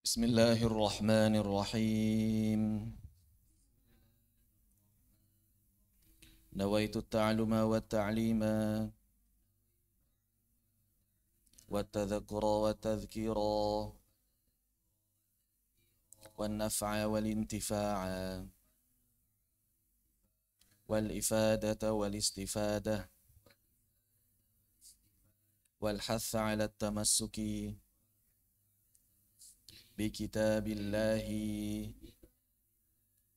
بسم الله الرحمن الرحيم. نويت التعلم والتعليم والتذكر والتذكيرا والنفع والانتفاع والإفادة والاستفادة والحث على التمسك بكتاب الله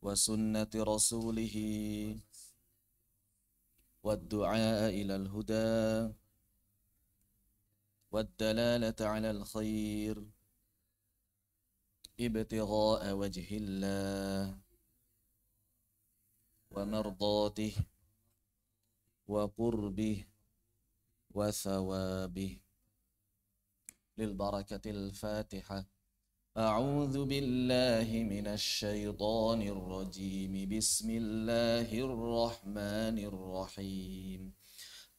وسنة رسوله والدعاء إلى الهدى والدلالة على الخير ابتغاء وجه الله ومرضاته وقربه وثوابه. للبركة الفاتحة. أعوذ بالله من الشيطان الرجيم. بسم الله الرحمن الرحيم.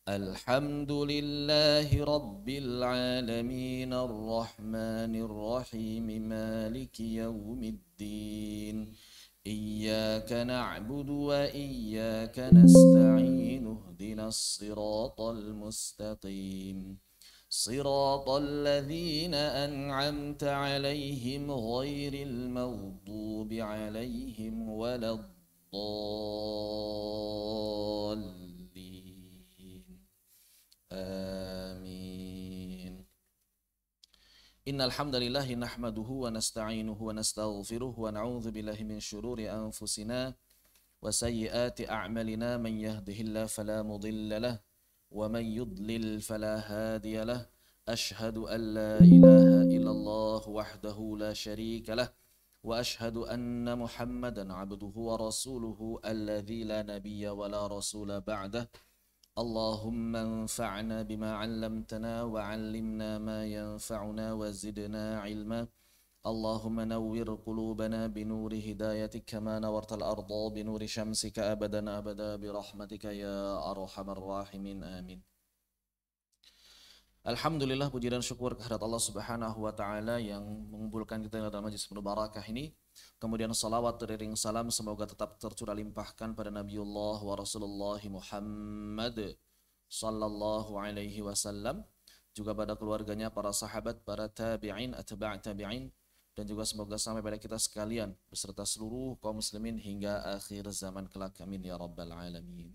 الحمد لله رب العالمين الرحمن الرحيم مالك يوم الدين. إياك نعبد وإياك نستعين. اهدنا الصراط المستقيم صراط الذين أنعمت عليهم غير المغضوب عليهم ولا الضالين. آمين. إن الحمد لله نحمده ونستعينه ونستغفره ونعوذ بالله من شرور أنفسنا وسيئات أعمالنا. من يهده الله فلا مضل له ومن يضلل فلا هادي له. أشهد أن لا إله إلا الله وحده لا شريك له وأشهد أن محمدا عبده ورسوله الذي لا نبي ولا رسول بعده. اللهم انفعنا بما علمتنا وعلمنا ما ينفعنا وزدنا علما. اللهم نور قلوبنا بنور هدايتك كما نورت الأرض بنور شمسك أبدا أبدا برحمتك يا أرحم الراحمين. آمين. Alhamdulillah, puji dan syukur kehadirat Allah Subhanahu wa taala yang mengumpulkan kita dalam majlis penuh barakah ini. Kemudian salawat beriring salam semoga tetap tercurah limpahkan pada Nabiullah wa Rasulullah Muhammad sallallahu alaihi wasallam, juga pada keluarganya, para sahabat, para tabi'in, atba' tabi'in, dan juga semoga sampai pada kita sekalian beserta seluruh kaum muslimin hingga akhir zaman kelak. Amin ya rabbal alamin.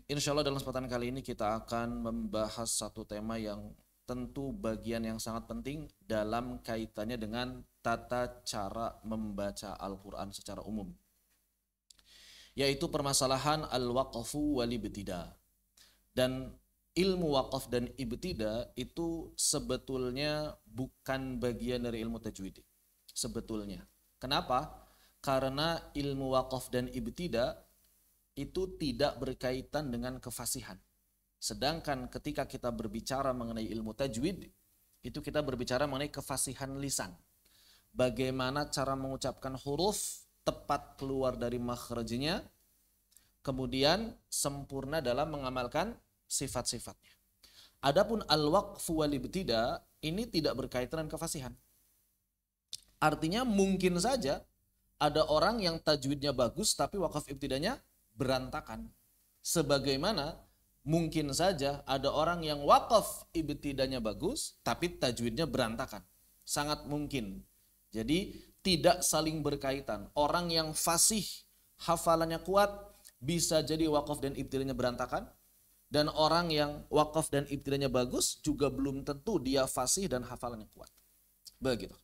Insya Allah dalam kesempatan kali ini kita akan membahas satu tema yang tentu bagian yang sangat penting dalam kaitannya dengan tata cara membaca Al-Quran secara umum, yaitu permasalahan al-waqfu wal-ibtida. Dan ilmu waqaf dan ibtida itu sebetulnya bukan bagian dari ilmu tajwid. Sebetulnya. Kenapa? Karena ilmu waqaf dan ibtida itu tidak berkaitan dengan kefasihan. Sedangkan ketika kita berbicara mengenai ilmu tajwid, itu kita berbicara mengenai kefasihan lisan. Bagaimana cara mengucapkan huruf tepat keluar dari makhrajnya, kemudian sempurna dalam mengamalkan sifat-sifatnya. Adapun al-waqfu wal ibtida ini tidak berkaitan dengan kefasihan. Artinya mungkin saja ada orang yang tajwidnya bagus tapi waqaf ibtidanya berantakan. Sebagaimana mungkin saja ada orang yang waqaf ibtidanya bagus tapi tajwidnya berantakan. Sangat mungkin. Jadi tidak saling berkaitan. Orang yang fasih, hafalannya kuat, bisa jadi waqaf dan ibtidanya berantakan. Dan orang yang waqaf dan ibtidanya bagus juga belum tentu dia fasih dan hafalannya kuat. Begitu.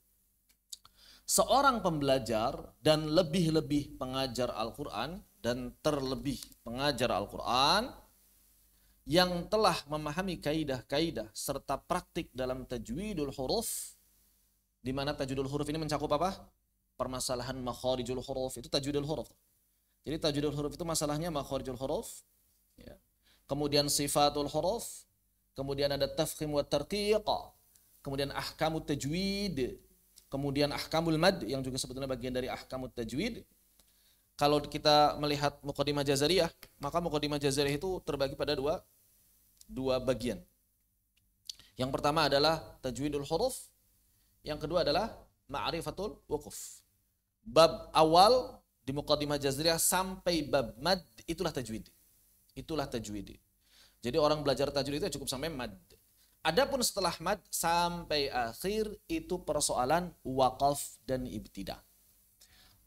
Seorang pembelajar dan lebih-lebih pengajar Al-Quran dan terlebih pengajar Al-Quran yang telah memahami kaidah-kaidah serta praktik dalam tajwidul huruf, di mana tajwidul huruf ini mencakup apa? Permasalahan makharijul huruf, itu tajwidul huruf. Jadi tajwidul huruf itu masalahnya makharijul huruf, ya. Kemudian sifatul huruf, kemudian ada tafkhim wa tarqiq, kemudian ahkamut tajwid, kemudian ahkamul mad yang juga sebetulnya bagian dari ahkamut tajwid. Kalau kita melihat Muqaddimah Jazariyah, maka Muqaddimah Jazariyah itu terbagi pada dua bagian. Yang pertama adalah tajwidul huruf, yang kedua adalah ma'rifatul wuquf. Bab awal di Muqaddimah Jazriyah sampai bab mad itulah tajwid. Itulah tajwid. Jadi orang belajar tajwid itu cukup sampai mad. Adapun setelah mad sampai akhir itu persoalan waqaf dan ibtida.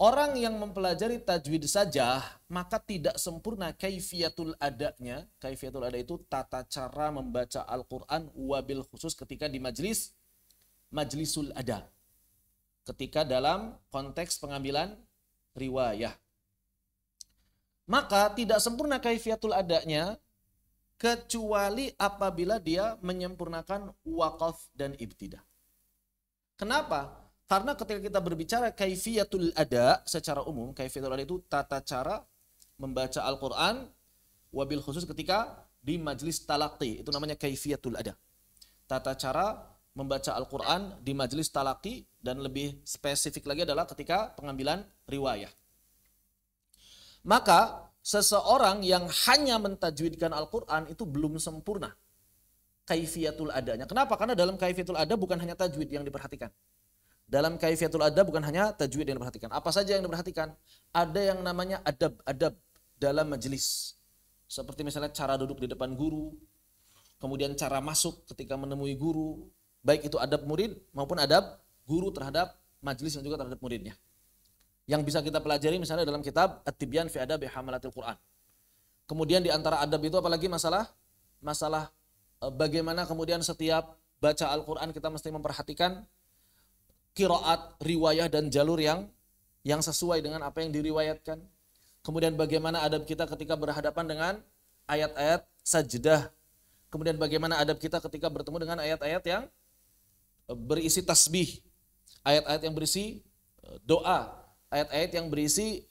Orang yang mempelajari tajwid saja maka tidak sempurna kaifiyatul adanya. Kaifiyatul ada itu tata cara membaca Al-Quran wabil khusus ketika di majlisul ada. Ketika dalam konteks pengambilan riwayah. Maka tidak sempurna kaifiyatul adanya kecuali apabila dia menyempurnakan waqaf dan ibtida. Kenapa? Karena ketika kita berbicara kaifiyatul ada secara umum, kaifiyatul ada itu tata cara membaca Al-Quran wabil khusus ketika di majlis talaqi. Itu namanya kaifiyatul ada. Tata cara membaca Al-Quran di majlis talaqi dan lebih spesifik lagi adalah ketika pengambilan riwayah. Maka seseorang yang hanya mentajwidkan Al-Quran itu belum sempurna kaifiyatul adanya. Kenapa? Karena dalam kaifiyatul ada bukan hanya tajwid yang diperhatikan. Dalam kaifiyatul adab bukan hanya tajwid yang diperhatikan. Apa saja yang diperhatikan? Ada yang namanya adab-adab dalam majelis. Seperti misalnya cara duduk di depan guru, kemudian cara masuk ketika menemui guru, baik itu adab murid maupun adab guru terhadap majelis dan juga terhadap muridnya. Yang bisa kita pelajari misalnya dalam kitab At-Tibyan fi Adabi Hamalatil Quran. Kemudian di antara adab itu apalagi masalah bagaimana kemudian setiap baca Al-Quran kita mesti memperhatikan qiraat, riwayah dan jalur yang sesuai dengan apa yang diriwayatkan. Kemudian bagaimana adab kita ketika berhadapan dengan ayat-ayat sajdah. Kemudian bagaimana adab kita ketika bertemu dengan ayat-ayat yang berisi tasbih, ayat-ayat yang berisi doa, ayat-ayat yang berisi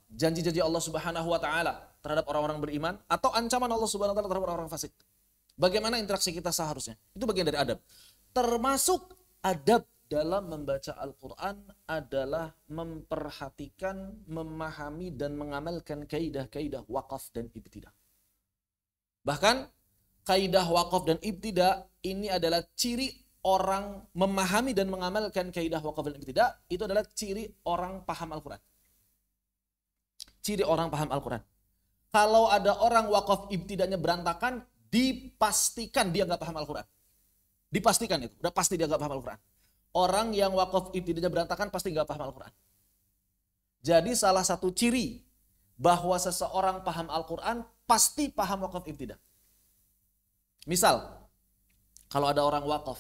janji-janji Allah Subhanahu wa taala terhadap orang-orang beriman atau ancaman Allah Subhanahu wa taala terhadap orang-orang fasik. Bagaimana interaksi kita seharusnya? Itu bagian dari adab. Termasuk adab dalam membaca Al-Quran adalah memperhatikan, memahami, dan mengamalkan kaidah-kaidah waqaf dan ibtida. Bahkan kaidah waqaf dan ibtida ini adalah ciri orang memahami dan mengamalkan kaidah waqaf dan ibtida. Itu adalah ciri orang paham Al-Quran. Ciri orang paham Al-Quran. Kalau ada orang waqaf ibtidanya berantakan, dipastikan dia nggak paham Al-Quran. Dipastikan itu, udah pasti dia nggak paham Al-Quran. Orang yang waqaf ibtidanya berantakan pasti nggak paham Al-Quran. Jadi salah satu ciri bahwa seseorang paham Al-Quran pasti paham waqaf ibtidah. Misal, kalau ada orang waqaf,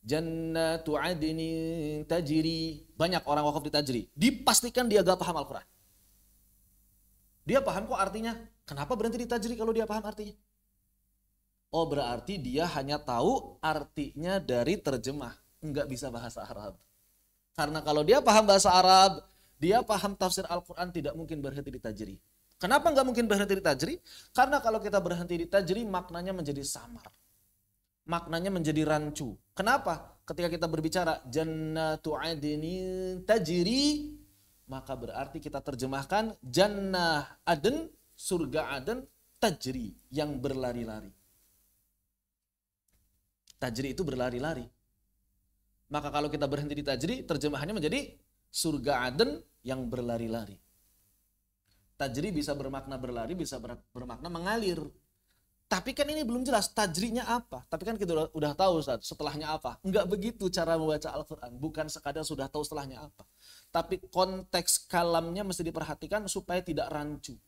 Jannatu adnin tajri, banyak orang waqaf di tajri, dipastikan dia gak paham Al-Quran. Dia paham kok artinya, kenapa berhenti di tajri kalau dia paham artinya? Oh berarti dia hanya tahu artinya dari terjemah, nggak bisa bahasa Arab. Karena kalau dia paham bahasa Arab, dia paham tafsir Al-Quran, tidak mungkin berhenti di tajri. Kenapa nggak mungkin berhenti di tajri? Karena kalau kita berhenti di tajri, maknanya menjadi samar. Maknanya menjadi rancu. Kenapa? Ketika kita berbicara Jannatu adnin tajri, maka berarti kita terjemahkan Jannah Aden, surga Aden, tajri, yang berlari-lari. Tajri itu berlari-lari. Maka kalau kita berhenti di tajri, terjemahannya menjadi surga Aden yang berlari-lari. Tajri bisa bermakna berlari, bisa bermakna mengalir. Tapi kan ini belum jelas tajrinya apa. Tapi kan kita udah tahu Ustaz, setelahnya apa. Enggak begitu cara membaca Al-Quran. Bukan sekadar sudah tahu setelahnya apa. Tapi konteks kalamnya mesti diperhatikan supaya tidak rancu.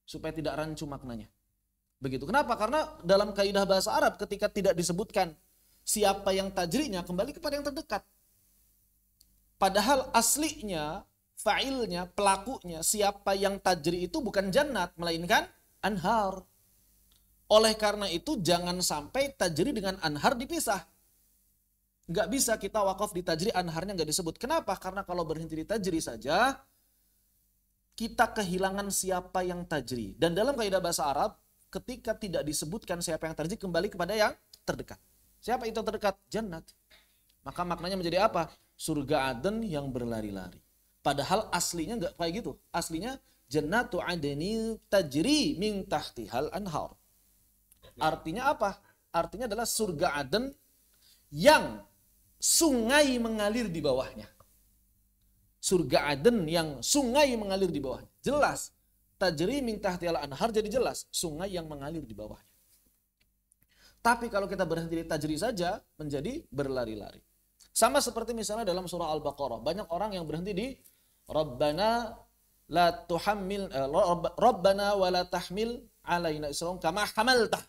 Supaya tidak rancu maknanya. Begitu. Kenapa? Karena dalam kaidah bahasa Arab ketika tidak disebutkan siapa yang tajrinya, kembali kepada yang terdekat. Padahal aslinya, fa'ilnya, pelakunya, siapa yang tajri itu bukan jannat, melainkan anhar. Oleh karena itu jangan sampai tajri dengan anhar dipisah. Nggak bisa kita wakaf di tajri, anharnya nggak disebut. Kenapa? Karena kalau berhenti di tajri saja, kita kehilangan siapa yang tajri. Dan dalam kaidah bahasa Arab, ketika tidak disebutkan siapa yang tajri, kembali kepada yang terdekat. Siapa itu yang terdekat? Jannat. Maka maknanya menjadi apa? Surga Aden yang berlari-lari. Padahal aslinya nggak kayak gitu. Aslinya Jannatu adni tajri min tahtihal anhar. Artinya apa? Artinya adalah surga Aden yang sungai mengalir di bawahnya. Surga Aden yang sungai mengalir di bawahnya. Jelas. Tajri min tahtihal anhar, jadi jelas sungai yang mengalir di bawahnya. Tapi kalau kita berhenti di tajri saja, menjadi berlari-lari. Sama seperti misalnya dalam surah Al-Baqarah. Banyak orang yang berhenti di Rabbana la tuhammil Rabbana wa la tahmil alaina isran kama hamaltah.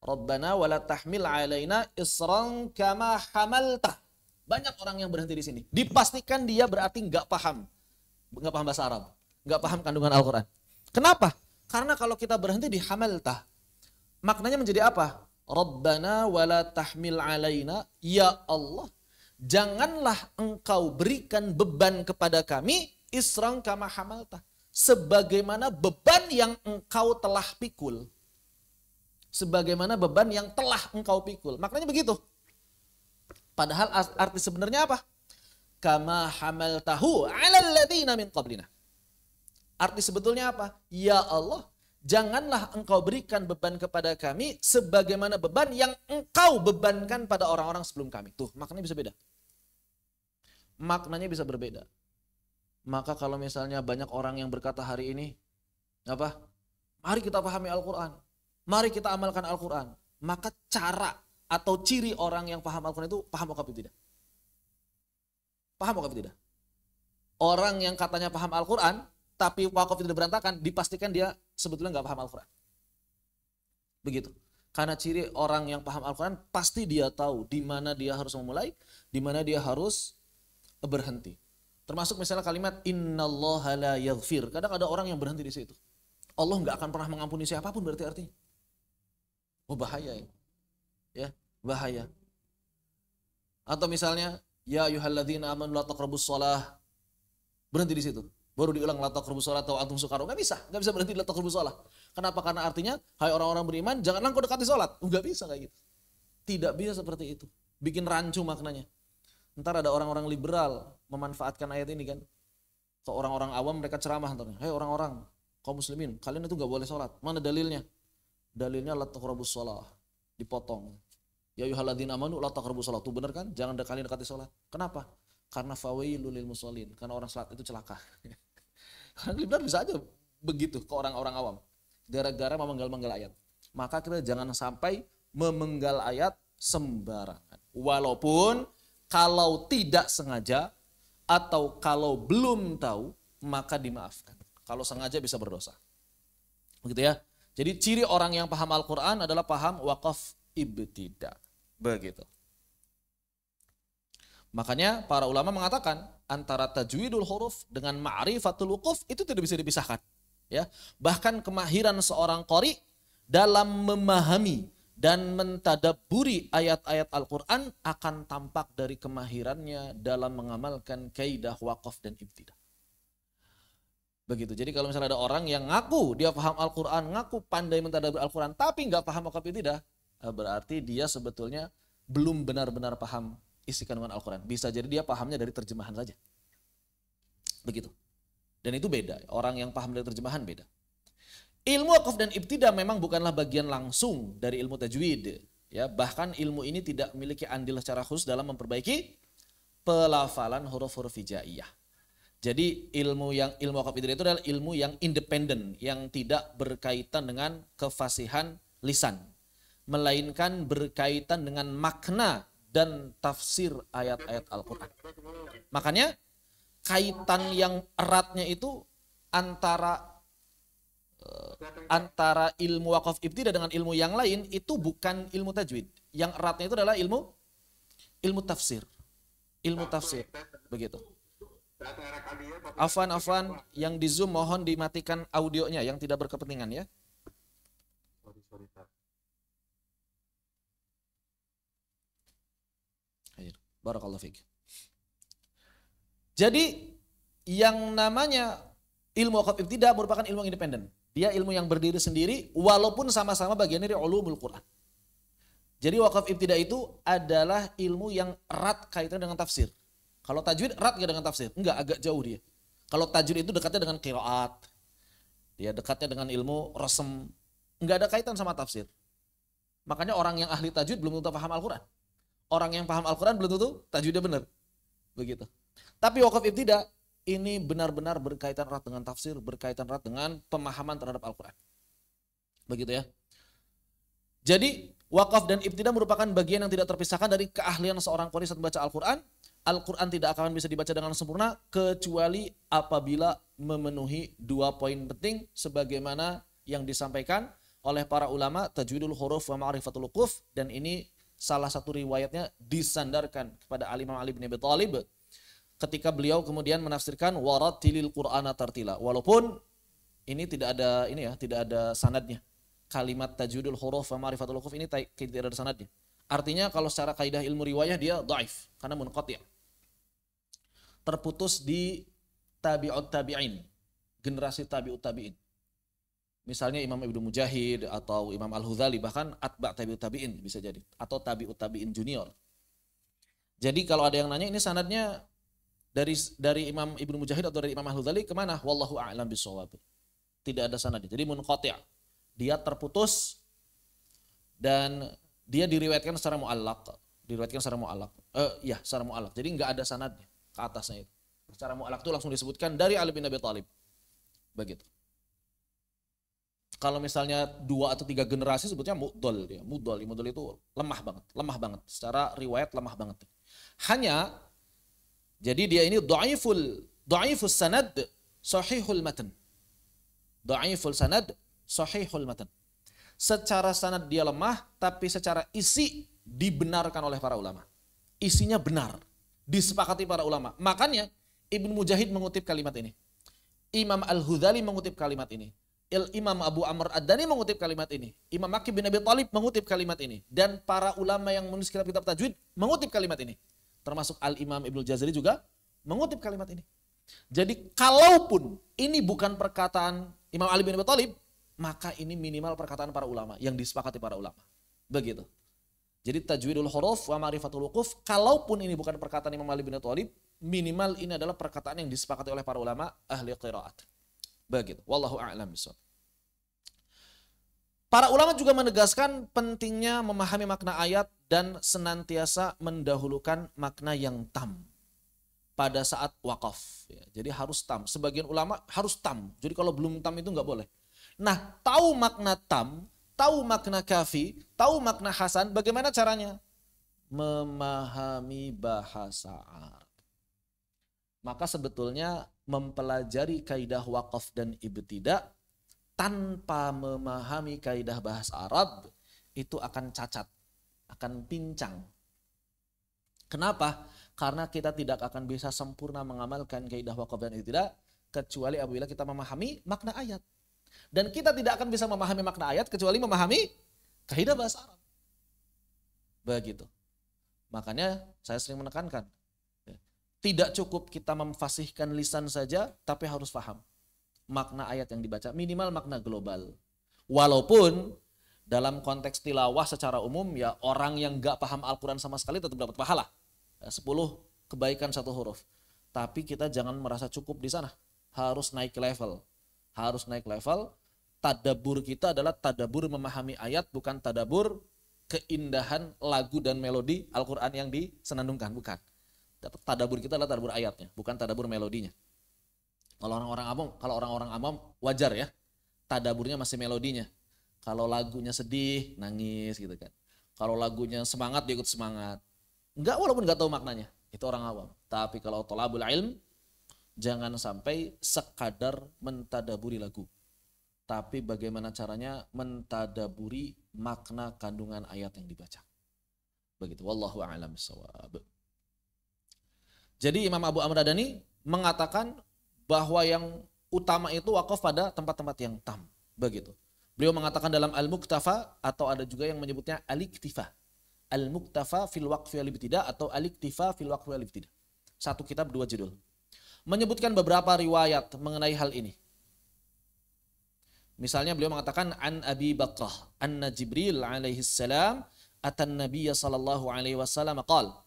Rabbana wa la tahmil alaina isran kama hamaltah. Banyak orang yang berhenti di sini. Dipastikan dia berarti nggak paham bahasa Arab, nggak paham kandungan Al-Quran. Kenapa? Karena kalau kita berhenti di hamaltah, maknanya menjadi apa? Rabbana wala tahmil alaina, ya Allah, janganlah engkau berikan beban kepada kami isran kama hamaltah, sebagaimana beban yang engkau telah pikul. Sebagaimana beban yang telah engkau pikul. Maknanya begitu. Padahal arti sebenarnya apa? Kama hamaltahu 'alal ladzina min qablina. Arti sebetulnya apa? Ya Allah, janganlah engkau berikan beban kepada kami sebagaimana beban yang engkau bebankan pada orang-orang sebelum kami. Tuh, maknanya bisa beda. Maknanya bisa berbeda. Maka kalau misalnya banyak orang yang berkata hari ini, apa? Mari kita pahami Al-Quran. Mari kita amalkan Al-Quran. Maka cara atau ciri orang yang paham Al-Quran itu paham wakaf tidak? Paham wakaf tidak? Orang yang katanya paham Al-Quran tapi wakaf tidak berantakan, dipastikan dia sebetulnya nggak paham Al-Quran. Begitu. Karena ciri orang yang paham Al-Quran pasti dia tahu di mana dia harus memulai, di mana dia harus berhenti. Termasuk misalnya kalimat innallaha la yaghfir. Kadang ada orang yang berhenti di situ. Allah nggak akan pernah mengampuni siapapun, berarti artinya. Oh, bahaya ya. Ya, bahaya. Atau misalnya ya ayyuhalladzina amanu la taqrabus shalah. Berhenti di situ. Baru diulang la taqrabus shalah atau antum sukaru. Enggak bisa berhenti di la taqrabus shalah. Kenapa? Karena artinya hai orang-orang beriman, janganlah engkau dekati salat. Enggak bisa kayak gitu. Tidak bisa seperti itu. Bikin rancu maknanya. Ntar ada orang-orang liberal memanfaatkan ayat ini kan. Atau orang-orang awam mereka ceramah ntar. Hei orang-orang, kaum muslimin, kalian itu enggak boleh salat. Mana dalilnya? Dalilnya la taqrabus shalah. Dipotong. Ya ayyuhalladzina amanu la taqrabus shalah. Itu benar kan? Jangan kalian dekati salat. Kenapa? Karena fawailul lil musallin. Karena orang salat itu celaka. Karena liberal bisa aja begitu ke orang-orang awam. Gara-gara memenggal-menggal ayat. Maka kita jangan sampai memenggal ayat sembarangan. Walaupun kalau tidak sengaja atau kalau belum tahu, maka dimaafkan. Kalau sengaja bisa berdosa. Begitu ya. Jadi ciri orang yang paham Al-Quran adalah paham wakaf ibtidah. Begitu. Makanya para ulama mengatakan antara tajwidul huruf dengan ma'rifatul wuquf itu tidak bisa dipisahkan. Ya. Bahkan kemahiran seorang qari dalam memahami dan mentadabburi ayat-ayat Al-Quran akan tampak dari kemahirannya dalam mengamalkan kaidah wakaf dan ibtidah. Begitu. Jadi kalau misalnya ada orang yang ngaku dia paham Al-Quran, ngaku pandai mentadabbur Al-Quran, tapi nggak paham wakaf ibtidah, berarti dia sebetulnya belum benar-benar paham isi kandungan Al-Quran. Bisa jadi dia pahamnya dari terjemahan saja. Begitu. Dan itu beda. Orang yang paham dari terjemahan beda. Ilmu wakaf dan ibtidah memang bukanlah bagian langsung dari ilmu tajwid. Ya, bahkan ilmu ini tidak memiliki andil secara khusus dalam memperbaiki pelafalan huruf-huruf hijaiyah. Jadi ilmu wakaf ibtidah itu adalah ilmu yang independen, yang tidak berkaitan dengan kefasihan lisan, melainkan berkaitan dengan makna dan tafsir ayat-ayat Al-Quran. Makanya kaitan yang eratnya itu antara ilmu wakaf ibtidah dengan ilmu yang lain itu bukan ilmu tajwid. Yang eratnya itu adalah ilmu tafsir. Ilmu tafsir. Begitu. Afwan, yang di Zoom mohon dimatikan audionya yang tidak berkepentingan ya. Barakallahu fiik. Jadi yang namanya ilmu wakaf ibtidah merupakan ilmu yang independen. Dia ilmu yang berdiri sendiri walaupun sama-sama bagian dari ulumul Quran. Jadi wakaf ibtidah itu adalah ilmu yang erat kaitannya dengan tafsir. Kalau tajwid erat gak dengan tafsir? Enggak, agak jauh dia. Kalau tajwid itu dekatnya dengan qiraat. Dia dekatnya dengan ilmu rasm. Enggak ada kaitan sama tafsir. Makanya orang yang ahli tajwid belum tentu paham Al-Quran. orang yang paham Al-Quran belum tentu tajwidnya benar. Begitu. Tapi wakaf ibtida ini benar-benar berkaitan erat dengan tafsir, berkaitan erat dengan pemahaman terhadap Al-Quran. Begitu ya. Jadi wakaf dan ibtida merupakan bagian yang tidak terpisahkan dari keahlian seorang qari saat membaca Al-Quran. Al-Quran tidak akan bisa dibaca dengan sempurna kecuali apabila memenuhi 2 poin penting sebagaimana yang disampaikan oleh para ulama tajwidul huruf wa ma'rifatul wuquf, dan ini salah satu riwayatnya disandarkan kepada Imam Ali bin Abi Thalib ketika beliau kemudian menafsirkan warattilil Qur'ana tartila, walaupun ini tidak ada sanadnya. Kalimat tajwidul huruf wa ma'rifatul wuquf ini tidak ada sanadnya. Artinya kalau secara kaidah ilmu riwayah dia dhaif karena munqati'. Terputus di tabi'ut tabi'in, generasi tabi'ut tabi'in. Misalnya Imam Ibnu Mujahid atau Imam Al-Hudhali, bahkan atba' tabi'ut tabi'in bisa jadi, atau tabi'ut tabi'in junior. Jadi kalau ada yang nanya ini sanadnya dari Imam Ibnu Mujahid atau dari Imam Al-Hudhali kemana? Wallahu a'lam bishawab. Tidak ada sanadnya. Jadi munqati'. Dia terputus dan dia diriwayatkan secara mu'allaq. Secara mu'allaq. Jadi enggak ada sanadnya ke atasnya itu. Secara mu'allaq itu langsung disebutkan dari Ali bin Abi Thalib. Begitu. Kalau misalnya 2 atau 3 generasi sebutnya mu'dol dia. Mu'dol itu lemah banget. Secara riwayat lemah banget. Hanya jadi dia ini dhaifus sanad sahihul matan. Dhaiful sanad sahihul matan. Secara sanad dia lemah, tapi secara isi dibenarkan oleh para ulama. Isinya benar, disepakati para ulama. Makanya Ibnu Mujahid mengutip kalimat ini. Imam Al-Hudhali mengutip kalimat ini. Imam Abu Amr Ad-Dani mengutip kalimat ini. Imam Aqil bin Abi Thalib mengutip kalimat ini. Dan para ulama yang menulis kitab-kitab tajwid mengutip kalimat ini. Termasuk Al-Imam Ibnu Jazari juga mengutip kalimat ini. Jadi kalaupun ini bukan perkataan Imam Ali bin Abi Thalib, maka ini minimal perkataan para ulama yang disepakati para ulama. Begitu. Jadi tajwidul huruf wa ma'rifatul wuquf, kalaupun ini bukan perkataan Imam Ali bin Abi Thalib, minimal ini adalah perkataan yang disepakati oleh para ulama ahli qiraat. Begitu. Wallahu a'lam bishawab. Para ulama juga menegaskan pentingnya memahami makna ayat dan senantiasa mendahulukan makna yang tam pada saat wakaf. Jadi harus tam. Sebagian ulama harus tam. Jadi kalau belum tam itu nggak boleh. Nah, tahu makna tam, tahu makna kafi, tahu makna hasan, bagaimana caranya? Memahami bahasa Arab. Maka sebetulnya mempelajari kaidah wakaf dan ibtida tanpa memahami kaidah bahasa Arab itu akan cacat, akan pincang. Kenapa? Karena kita tidak akan bisa sempurna mengamalkan kaidah wakaf dan ibtida kecuali apabila kita memahami makna ayat. Dan kita tidak akan bisa memahami makna ayat kecuali memahami kaidah bahasa Arab. Begitu. Makanya saya sering menekankan, tidak cukup kita memfasihkan lisan saja, tapi harus paham makna ayat yang dibaca, minimal makna global. Walaupun dalam konteks tilawah secara umum ya orang yang gak paham Al-Quran sama sekali tetap dapat pahala. 10 kebaikan 1 huruf. Tapi kita jangan merasa cukup di sana. Harus naik level. Tadabur kita adalah tadabur memahami ayat, bukan tadabur keindahan lagu dan melodi Al-Quran yang disenandungkan, bukan. Tadabur kita adalah tadabur ayatnya, bukan tadabur melodinya. Kalau orang-orang awam wajar ya, tadaburnya masih melodinya. Kalau lagunya sedih, nangis gitu kan. Kalau lagunya semangat, dia ikut semangat. Walaupun enggak tahu maknanya, itu orang awam. Tapi kalau thalabul ilm, jangan sampai sekadar mentadaburi lagu. Tapi bagaimana caranya mentadaburi makna kandungan ayat yang dibaca. Begitu. Wallahu a'lam bishawab. Jadi Imam Abu Amr Ad-Dani mengatakan bahwa yang utama itu wakaf pada tempat-tempat yang tam. Begitu. Beliau mengatakan dalam Al-Muktafa, atau ada juga yang menyebutnya Al-Iktifa. Al-Muktafa fil waqfi wal ibtida atau Al-Iktifa fil waqfi wal ibtida. Satu kitab 2 judul. Menyebutkan beberapa riwayat mengenai hal ini. Misalnya beliau mengatakan an Abi Bakrah anna Jibril alaihi salam atan Nabiy sallallahu alaihi wasallam qala.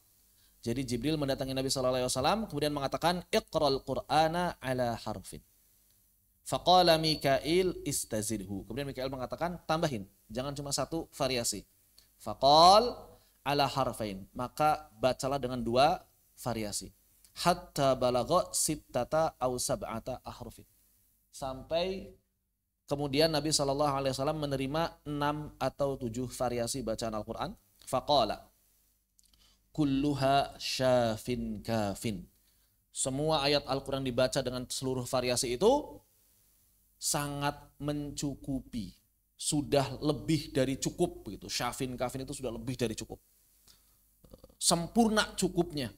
Jadi Jibril mendatangi Nabi sallallahu alaihi wasallam kemudian mengatakan iqra'al Qur'ana ala harfin. Faqala Mikail istazidhu. Kemudian Mikail mengatakan tambahin, jangan cuma satu variasi. Faqal ala harfain, maka bacalah dengan 2 variasi. Hatta balagha sittata aw sab'ata ahrufin. Sampai kemudian Nabi SAW menerima 6 atau 7 variasi bacaan Al-Quran. Faqala kulluha syafin kafin. Semua ayat Al-Quran dibaca dengan seluruh variasi itu sangat mencukupi. Sudah lebih dari cukup begitu. Syafin kafin itu sudah lebih dari cukup. Sempurna cukupnya.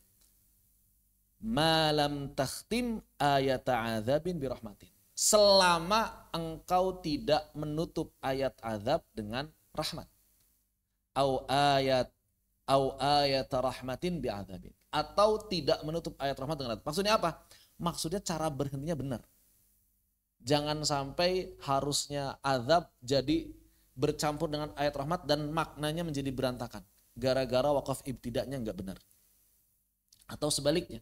Malam takhtim ayat adzabin birahmatin. Selama engkau tidak menutup ayat azab dengan rahmat. Au ayat rahmatin bi'adzabin. Atau tidak menutup ayat rahmat dengan azab. Maksudnya apa? Maksudnya cara berhentinya benar. Jangan sampai harusnya azab jadi bercampur dengan ayat rahmat dan maknanya menjadi berantakan. Gara-gara wakaf ibtida'nya enggak benar. Atau sebaliknya.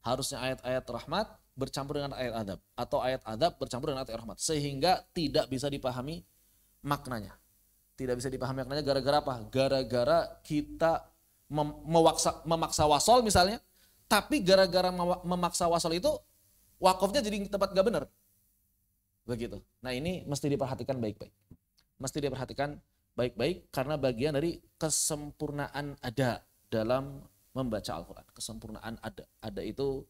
Harusnya ayat-ayat rahmat bercampur dengan ayat adab. Atau ayat adab bercampur dengan ayat rahmat. Sehingga tidak bisa dipahami maknanya. Tidak bisa dipahami maknanya gara-gara apa? Gara-gara kita memaksa wasol misalnya. Tapi gara-gara memaksa wasol itu wakafnya jadi tempat gak benar. Begitu. Nah ini mesti diperhatikan baik-baik. Mesti diperhatikan baik-baik karena bagian dari kesempurnaan ada dalam membaca Al-Quran. Kesempurnaan ada. Ada itu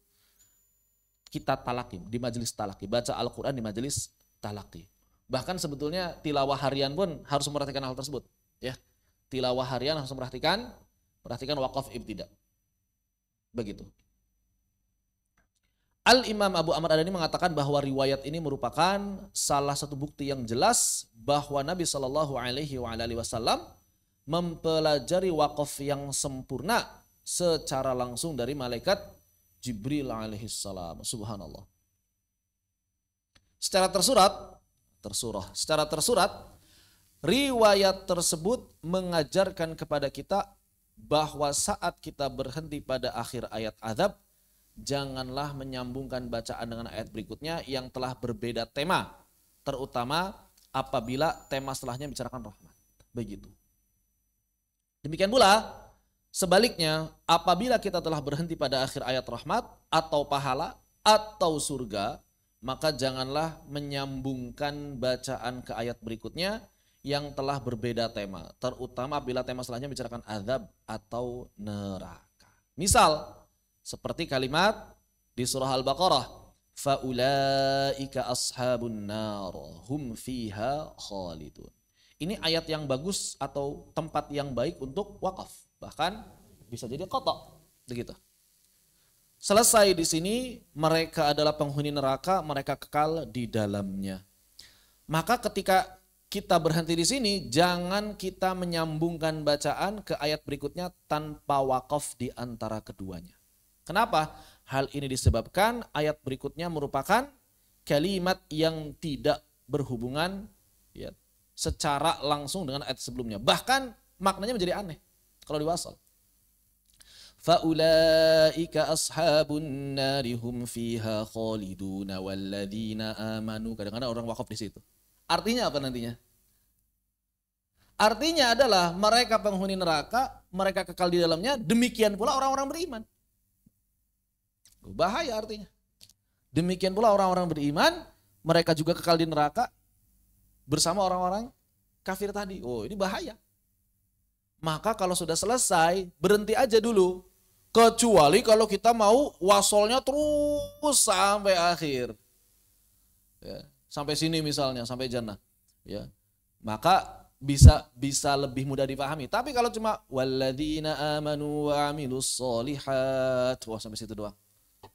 kita talaki di majelis talaki. Baca Al-Quran di majelis talaki. Bahkan sebetulnya tilawah harian pun harus memperhatikan hal tersebut. Ya, tilawah harian harus perhatikan wakaf ibtida. Begitu. Al-Imam Abu Amr Adani mengatakan bahwa riwayat ini merupakan salah satu bukti yang jelas bahwa Nabi Shallallahu Alaihi Wasallam mempelajari wakaf yang sempurna secara langsung dari malaikat Jibril alaihissalam. Subhanallah. Secara tersurat, riwayat tersebut mengajarkan kepada kita bahwa saat kita berhenti pada akhir ayat azab, janganlah menyambungkan bacaan dengan ayat berikutnya yang telah berbeda tema, terutama apabila tema setelahnya bicarakan rahmat. Begitu. Demikian pula sebaliknya, apabila kita telah berhenti pada akhir ayat rahmat atau pahala atau surga, maka janganlah menyambungkan bacaan ke ayat berikutnya yang telah berbeda tema, terutama bila tema setelahnya bicarakan azab atau neraka. Misal, seperti kalimat di surah Al-Baqarah, faulaika ashabun nar hum fiha khalidun. Ini ayat yang bagus atau tempat yang baik untuk wakaf. Bahkan bisa jadi qata, begitu. Selesai di sini, mereka adalah penghuni neraka, mereka kekal di dalamnya. Maka ketika kita berhenti di sini, jangan kita menyambungkan bacaan ke ayat berikutnya tanpa wakaf di antara keduanya. Kenapa? Hal ini disebabkan ayat berikutnya merupakan kalimat yang tidak berhubungan ya, secara langsung dengan ayat sebelumnya. Bahkan maknanya menjadi aneh kalau diwasal. Faulaika ashabun nari hum fiha khaliduna walladzina amanu. Kadang-kadang orang wakaf di situ. Artinya apa nantinya? Artinya adalah mereka penghuni neraka, mereka kekal di dalamnya, demikian pula orang-orang beriman. Bahaya artinya. Demikian pula orang-orang beriman, mereka juga kekal di neraka bersama orang-orang kafir tadi. Oh, ini bahaya. Maka kalau sudah selesai, berhenti aja dulu. Kecuali kalau kita mau wasolnya terus sampai akhir. Ya, sampai sini misalnya, sampai jannah. Ya. Maka bisa lebih mudah dipahami. Tapi kalau cuma walladzina amanu wa amilus solihat, wah sampai situ doang.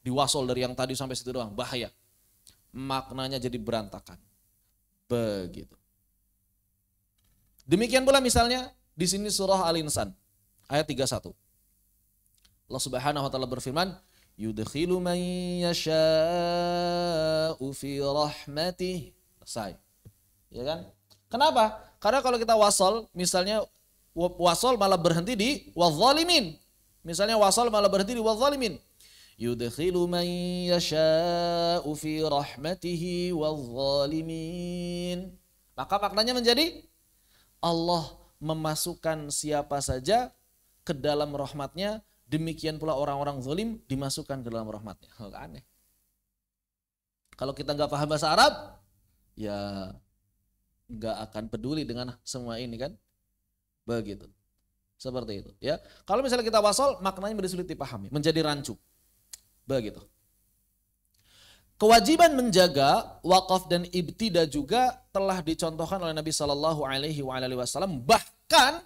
Diwasol dari yang tadi sampai situ doang, bahaya. Maknanya jadi berantakan. Begitu. Demikian pula misalnya di sini surah Al-Insan ayat 31. Allah Subhanahu wa taala berfirman, yudkhilu man yasha'u fi rahmatih. Selesai. Ya kan? Kenapa? Karena kalau kita wasol, misalnya wasol malah berhenti di wadzalimin. Misalnya wasol malah berhenti di wadzalimin. Yudkhilu man yasha'u fi rahmatihi wadzalimin. Maka maknanya menjadi Allah memasukkan siapa saja ke dalam rahmatnya, demikian pula orang-orang zalim dimasukkan ke dalam rahmatnya. Aneh. Kalau kita nggak paham bahasa Arab, ya nggak akan peduli dengan semua ini kan. Begitu. Seperti itu. Ya. Kalau misalnya kita wasol, maknanya menjadi sulit dipahami, menjadi rancu. Begitu. Kewajiban menjaga wakaf dan ibtida juga telah dicontohkan oleh Nabi Shallallahu Alaihi Wasallam bahkan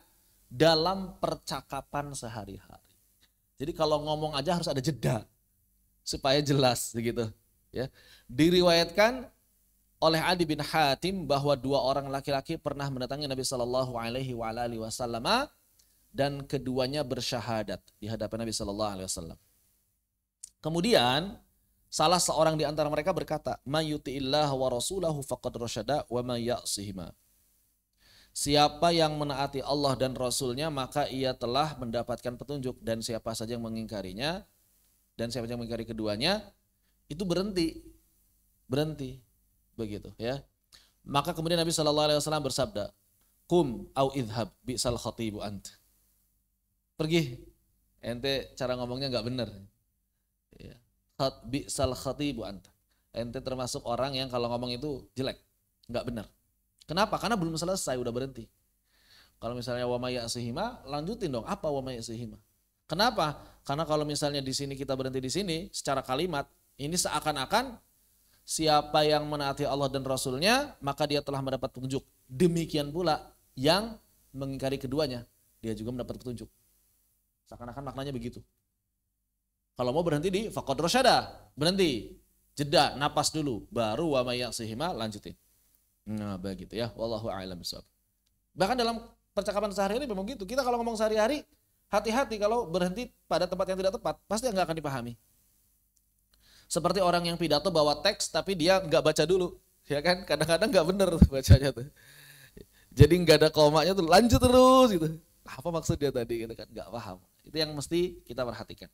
dalam percakapan sehari-hari. Jadi kalau ngomong aja harus ada jeda supaya jelas begitu. Ya. Diriwayatkan oleh Adi bin Hatim bahwa dua orang laki-laki pernah mendatangi Nabi Shallallahu Alaihi Wasallam dan keduanya bersyahadat di hadapan Nabi Shallallahu Alaihi Wasallam. Kemudian salah seorang di antara mereka berkata, "Mayyuti'illah wa rasulahu faqad rasyada wa may ya'sihima." Siapa yang menaati Allah dan Rasulnya maka ia telah mendapatkan petunjuk, dan siapa saja yang mengingkarinya dan siapa yang mengingkari keduanya itu berhenti begitu ya. Maka kemudian Nabi Shallallahu Alaihi Wasallam bersabda, "Kum au idhab bi'sal khatibu ant." Pergi, ente cara ngomongnya nggak benar. Ya. Bi'sal khatibu ant. Ente termasuk orang yang kalau ngomong itu jelek, nggak benar. Kenapa? Karena belum selesai, udah berhenti. Kalau misalnya wa may ya'sihima, lanjutin dong. Apa wa may ya'sihima? Kenapa? Karena kalau misalnya di sini kita berhenti di sini, secara kalimat, ini seakan-akan siapa yang menaati Allah dan Rasulnya, maka dia telah mendapat petunjuk. Demikian pula yang mengingkari keduanya, dia juga mendapat petunjuk. Seakan-akan maknanya begitu. Kalau mau berhenti di faqad rasyada, berhenti, jeda, napas dulu, baru wa may ya'sihima lanjutin. Nah, begitu ya. Wallahu a'lam bishawab. Bahkan dalam percakapan sehari-hari memang gitu. Kita kalau ngomong sehari-hari, hati-hati kalau berhenti pada tempat yang tidak tepat, pasti nggak akan dipahami. Seperti orang yang pidato bawa teks tapi dia nggak baca dulu, ya kan? Kadang-kadang nggak bener bacanya tuh. Jadi nggak ada komanya tuh, lanjut terus gitu. Apa maksud dia tadi? Gitu kan? Nggak paham. Itu yang mesti kita perhatikan.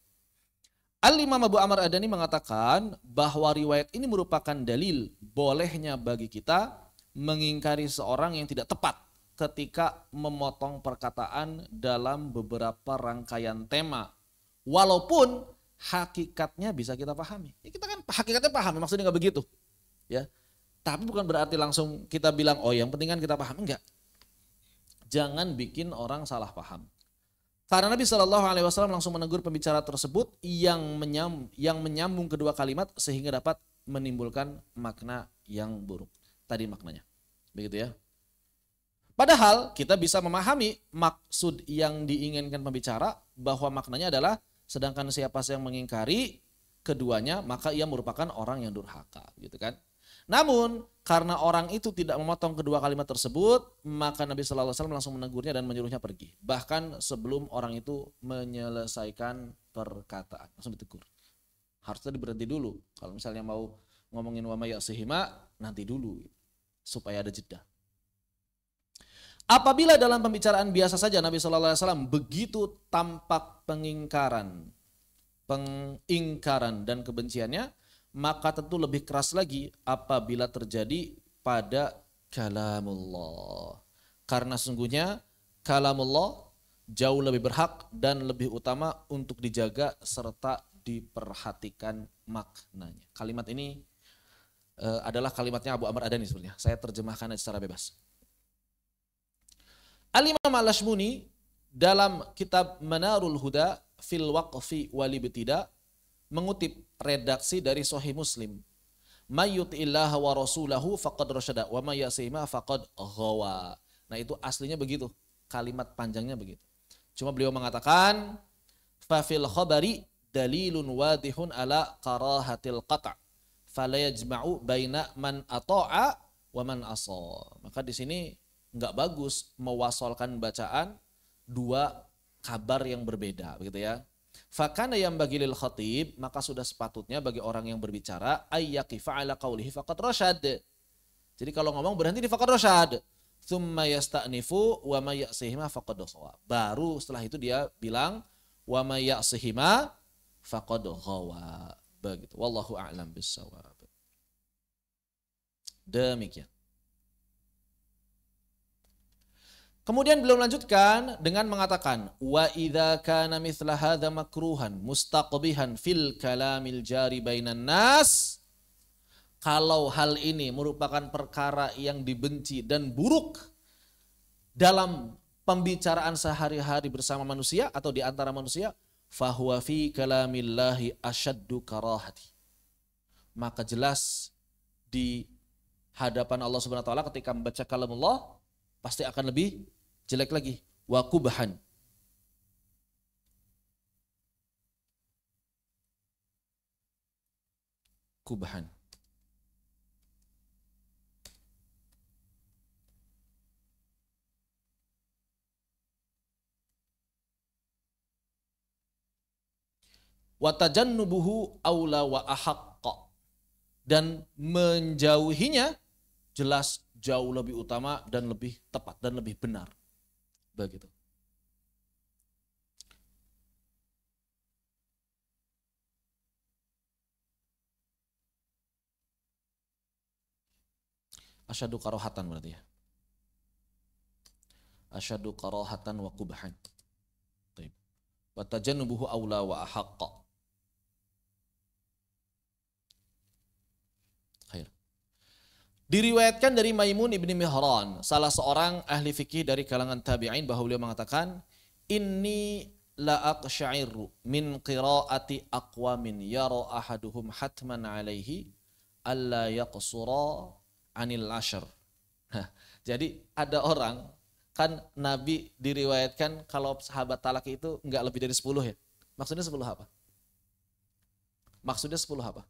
Al-Imam Abu Amr Adani mengatakan bahwa riwayat ini merupakan dalil bolehnya bagi kita mengingkari seorang yang tidak tepat ketika memotong perkataan dalam beberapa rangkaian tema. Walaupun hakikatnya bisa kita pahami. Ya kita kan hakikatnya paham, maksudnya nggak begitu. Ya. Tapi bukan berarti langsung kita bilang, oh yang penting kan kita paham. Enggak. Jangan bikin orang salah paham. Karena Nabi Shallallahu Alaihi Wasallam langsung menegur pembicara tersebut yang menyambung kedua kalimat sehingga dapat menimbulkan makna yang buruk. Tadi maknanya, begitu ya. Padahal kita bisa memahami maksud yang diinginkan pembicara bahwa maknanya adalah sedangkan siapa yang mengingkari keduanya maka ia merupakan orang yang durhaka, gitu kan. Namun karena orang itu tidak memotong kedua kalimat tersebut, maka Nabi Sallallahu Alaihi Wasallam langsung menegurnya dan menyuruhnya pergi. Bahkan sebelum orang itu menyelesaikan perkataan, langsung ditegur. Harusnya berhenti dulu. Kalau misalnya mau ngomongin wa may ya'sihima, nanti dulu supaya ada jeda. Apabila dalam pembicaraan biasa saja Nabi Sallallahu Alaihi Wasallam begitu tampak pengingkaran dan kebenciannya, maka tentu lebih keras lagi apabila terjadi pada kalamullah. Karena sungguhnya kalamullah jauh lebih berhak dan lebih utama untuk dijaga serta diperhatikan maknanya. Kalimat ini adalah kalimatnya Abu Amr Adani sebenarnya. Saya terjemahkan secara bebas. Al-Imam Al-Ashmuni dalam kitab Manarul Huda fil Waqfi wal Ibtida mengutip redaksi dari Sahih Muslim. Mayyuti'illah wa rasulahu faqad rasyada wa may ya'sihima faqad ghawa. Nah, itu aslinya begitu. Kalimat panjangnya begitu. Cuma beliau mengatakan fa fil khabari dalilun wadihun ala karahatil qata'. Fala yajma'u baina man ata'a wa man asa. Maka di sini enggak bagus mewasolkan bacaan dua kabar yang berbeda, begitu ya. Fakana yang bagi lil khatib, maka sudah sepatutnya bagi orang yang berbicara ayyaqifa ala qawlihi faqad rasyad. Jadi kalau ngomong berhenti di faqad rasyad. Tsumma yasta'nifu wa may ya'sihima faqad ghawa. Baru setelah itu dia bilang wa may ya'sihima faqad ghawa. Begitu. Wallahu a'lam bissawab. Demikian. Kemudian beliau melanjutkan dengan mengatakan wa idza kana mithla hadza makruhan mustaqbihan fil kalamil jari bainan nas. Kalau hal ini merupakan perkara yang dibenci dan buruk dalam pembicaraan sehari-hari bersama manusia atau di antara manusia, fahuwa fi kalamillahi asyaddu karahati. Maka jelas di hadapan Allah Subhanahu wa taala ketika membaca kalam Allah pasti akan lebih jelek lagi. Wa kubahan. Kubahan. Wa tajannubuhu aula wa ahaqqa. Dan menjauhinya jelas jauh lebih utama dan lebih tepat dan lebih benar. Begitu. Asyadu karohatan berarti ya. Asyadu karohatan wa kubahan. Wa tajannubuhu aula wa ahaqqa. Diriwayatkan dari Maimun ibni Mihran, salah seorang ahli fikih dari kalangan tabi'in, bahwa beliau mengatakan, inni la aqsha'iru min qiraati aqwamin yara ahaduhum hatman alaihi alla yaqsura anil ashar. Nah, jadi ada orang, kan Nabi diriwayatkan kalau sahabat talak itu enggak lebih dari 10 ya. Maksudnya 10 apa? Maksudnya 10 apa?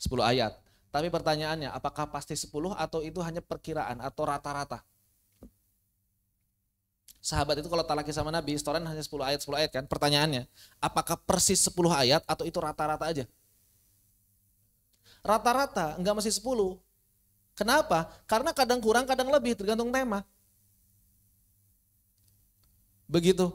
10 ayat. Tapi pertanyaannya, apakah pasti 10 atau itu hanya perkiraan atau rata-rata? Sahabat itu kalau talaki sama Nabi, setoran hanya 10 ayat kan? Pertanyaannya, apakah persis 10 ayat atau itu rata-rata aja? Rata-rata, enggak mesti 10. Kenapa? Karena kadang kurang, kadang lebih, tergantung tema. Begitu.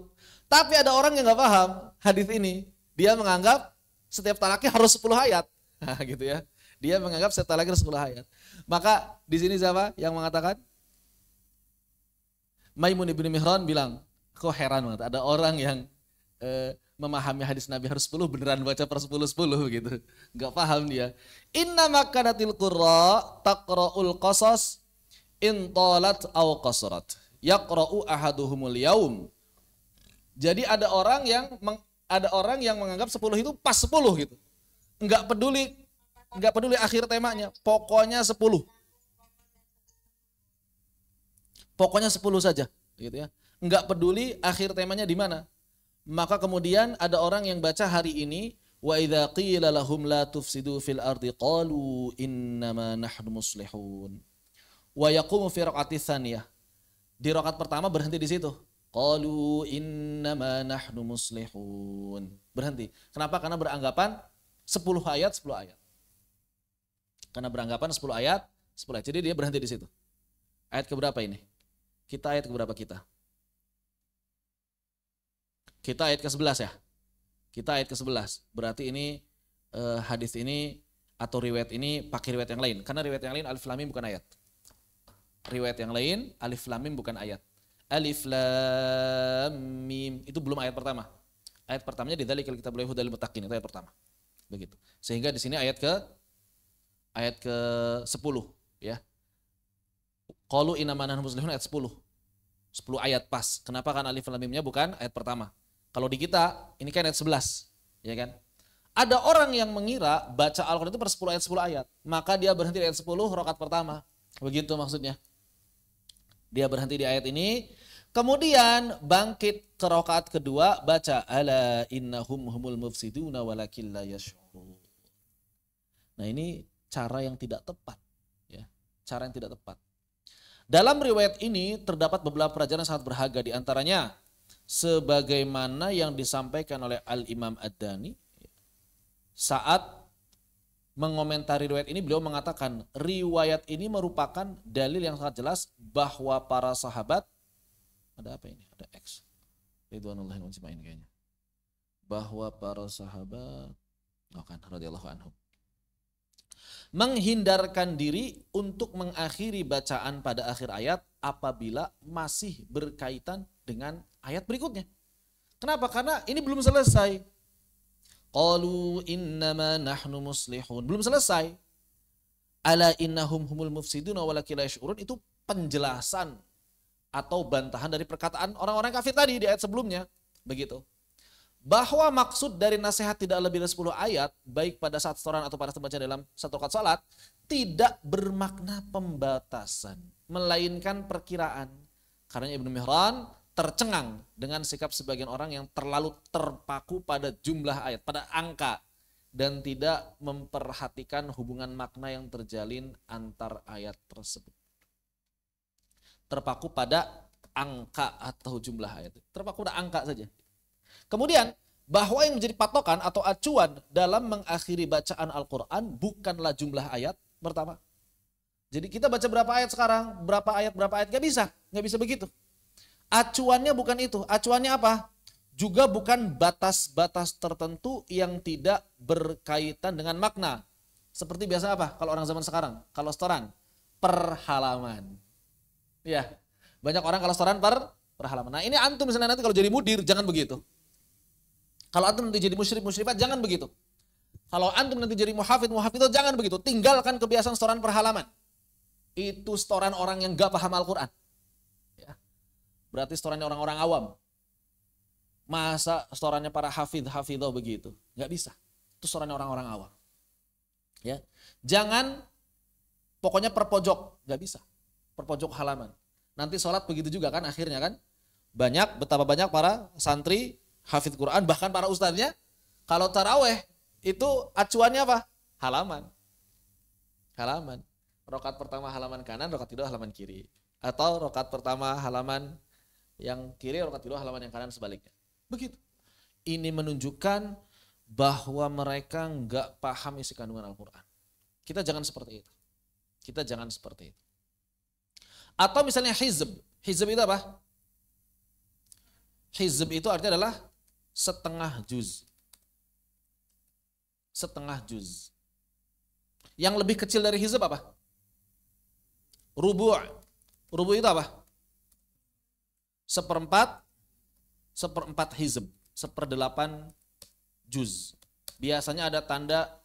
Tapi ada orang yang enggak paham hadis ini. Dia menganggap setiap talaki harus 10 ayat. Nah, gitu ya. Dia menganggap setiap talaki harus 10 ayat. Maka di sini siapa yang mengatakan? Maimun ibn Mihran bilang, kok heran banget ada orang yang memahami hadis Nabi harus 10 beneran baca per 10 gitu. Enggak paham dia. Inna makanatil qurra taqra'ul qasas in talat aw qasrat. Yaqra'u ahaduhumul yaum. Jadi ada orang yang menganggap 10 itu pas 10 gitu. Enggak peduli akhir temanya, pokoknya 10. Pokoknya 10 saja, gitu ya. Enggak peduli akhir temanya di mana. Maka kemudian ada orang yang baca hari ini, wa idza qila lahum la tufsidu fil ardi qalu innama nahnu muslihun. Wa yaqumu fi raq'ati tsaniyah. Di rakaat pertama berhenti di situ. Qalu innama nahnu muslihun. Berhenti. Kenapa? Karena beranggapan 10 ayat 10 ayat. Karena beranggapan 10 ayat 10 ayat. Jadi dia berhenti di situ. Ayat keberapa ini? Kita ayat keberapa kita? Kita ayat ke-11 ya. Kita ayat ke-11. Berarti ini hadis ini atau riwayat ini pakai riwayat yang lain. Karena riwayat yang lain alif lam mim bukan ayat. Riwayat yang lain alif lam mim bukan ayat. Alif lam mim itu belum ayat pertama. Ayat pertamanya di dzalikal kitabul hudal muttaqin, itu ayat pertama. Begitu. Sehingga di sini ayat ke-10 ya. Qalu innama nahnu muslihun ayat 10. 10 ayat pas. Kenapa? Kan alif lam mimnya bukan ayat pertama. Kalau di kita ini kan ayat 11, ya kan? Ada orang yang mengira baca Al-Qur'an itu per 10 ayat 10 ayat. Maka dia berhenti di ayat 10 rakaat pertama. Begitu maksudnya. Dia berhenti di ayat ini, kemudian bangkit ke rakaat kedua baca ala innahum humul mufsiduna walakin la yash'urun. Nah, ini cara yang tidak tepat, ya. Cara yang tidak tepat. Dalam riwayat ini terdapat beberapa pelajaran sangat berharga, di antaranya sebagaimana yang disampaikan oleh Al-Imam Ad-Dani saat mengomentari riwayat ini. Beliau mengatakan riwayat ini merupakan dalil yang sangat jelas bahwa para sahabat, ada apa ini? Ada X. Ridwanullahi majma'in kayaknya. Bahwa para sahabat radhiyallahu anhum menghindarkan diri untuk mengakhiri bacaan pada akhir ayat apabila masih berkaitan dengan ayat berikutnya. Kenapa? Karena ini belum selesai. Qalu innama nahnu muslihun. Belum selesai. Ala innahum humul mufsiduna walakin la yash'urun, itu penjelasan atau bantahan dari perkataan orang-orang kafir tadi di ayat sebelumnya. Begitu. Bahwa maksud dari nasihat tidak lebih dari 10 ayat, baik pada saat setoran atau pada membaca dalam satu rakaat salat, tidak bermakna pembatasan, melainkan perkiraan. Karena Ibnu Mihran tercengang dengan sikap sebagian orang yang terlalu terpaku pada jumlah ayat, pada angka, dan tidak memperhatikan hubungan makna yang terjalin antar ayat tersebut. Terpaku pada angka atau jumlah ayat. Terpaku pada angka saja. Kemudian, bahwa yang menjadi patokan atau acuan dalam mengakhiri bacaan Al-Quran bukanlah jumlah ayat pertama. Jadi kita baca berapa ayat sekarang, berapa ayat, gak bisa begitu. Acuannya bukan itu, acuannya apa? Juga bukan batas-batas tertentu yang tidak berkaitan dengan makna. Seperti biasa apa kalau orang zaman sekarang? Kalau setoran, per halaman. Ya, banyak orang kalau setoran per halaman. Nah ini antum misalnya nanti kalau jadi mudir, jangan begitu. Kalau antum nanti jadi musyrif-musyrifat, jangan begitu. Kalau antum nanti jadi muhafidz-muhafidz, jangan begitu. Tinggalkan kebiasaan setoran per halaman. Itu setoran orang yang gak paham Al-Quran. Ya. Berarti setorannya orang-orang awam. Masa setorannya para hafidh-hafidhah begitu? Gak bisa. Itu setorannya orang-orang awam. Ya. Jangan pokoknya per pojok. Gak bisa. Per pojok halaman. Nanti sholat begitu juga kan akhirnya kan. Betapa banyak para santri hafidh Quran, bahkan para ustadznya, kalau taraweh itu acuannya apa? Halaman. Rakaat pertama halaman kanan, rakaat kedua halaman kiri. Atau rakaat pertama halaman yang kiri, rakaat kedua halaman yang kanan, sebaliknya. Begitu. Ini menunjukkan bahwa mereka nggak paham isi kandungan Al-Quran. Kita jangan seperti itu. Atau misalnya hizb. Hizb itu apa? Hizb itu artinya adalah setengah juz. Yang lebih kecil dari hizb apa? Rubu' itu apa? Seperempat hizb, 1/8 juz. Biasanya ada tanda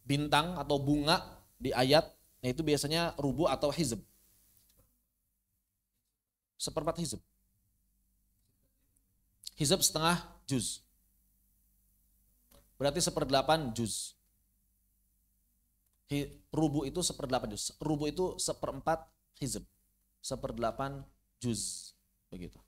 bintang atau bunga di ayat, nah itu biasanya rubu' atau hizb. 1/4 hizb. Hizb setengah juz. Berarti 1/8 juz. Rubu itu 1/8 juz. Rubu itu 1/4 hizb. 1/8 juz. Begitu.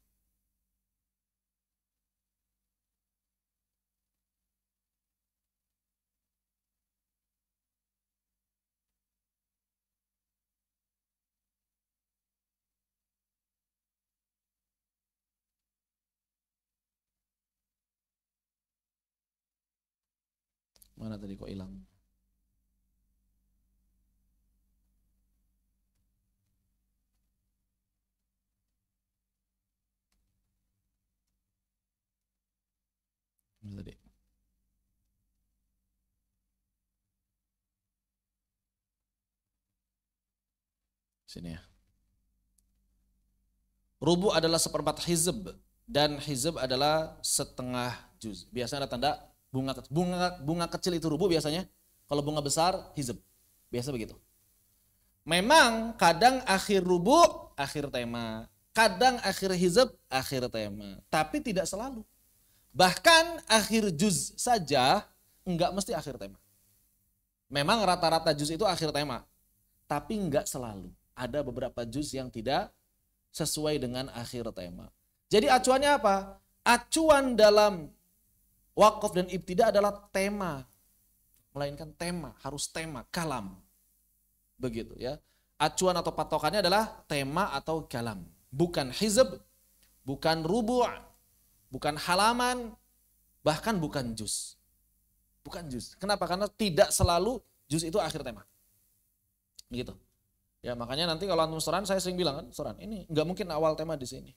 Mana tadi kok hilang? Mana tadi? Sini ya. Rubu adalah 1/4 hizb dan hizb adalah setengah juz. Biasanya ada tanda bunga kecil itu rubu biasanya. Kalau bunga besar hizb. Biasa begitu. Memang kadang akhir rubu akhir tema, kadang akhir hizb akhir tema, tapi tidak selalu. Bahkan akhir juz saja enggak mesti akhir tema. Memang rata-rata juz itu akhir tema, tapi enggak selalu. Ada beberapa juz yang tidak sesuai dengan akhir tema. Jadi acuannya apa? Acuan dalam wakaf dan ibtida adalah tema. Melainkan tema, harus tema, kalam. Begitu ya. Acuan atau patokannya adalah tema atau kalam. Bukan hizb, bukan rubu', bukan halaman, bahkan bukan juz. Bukan juz. Kenapa? Karena tidak selalu juz itu akhir tema. Begitu. Ya makanya nanti kalau antum setoran, saya sering bilang kan, setoran ini nggak mungkin awal tema di sini.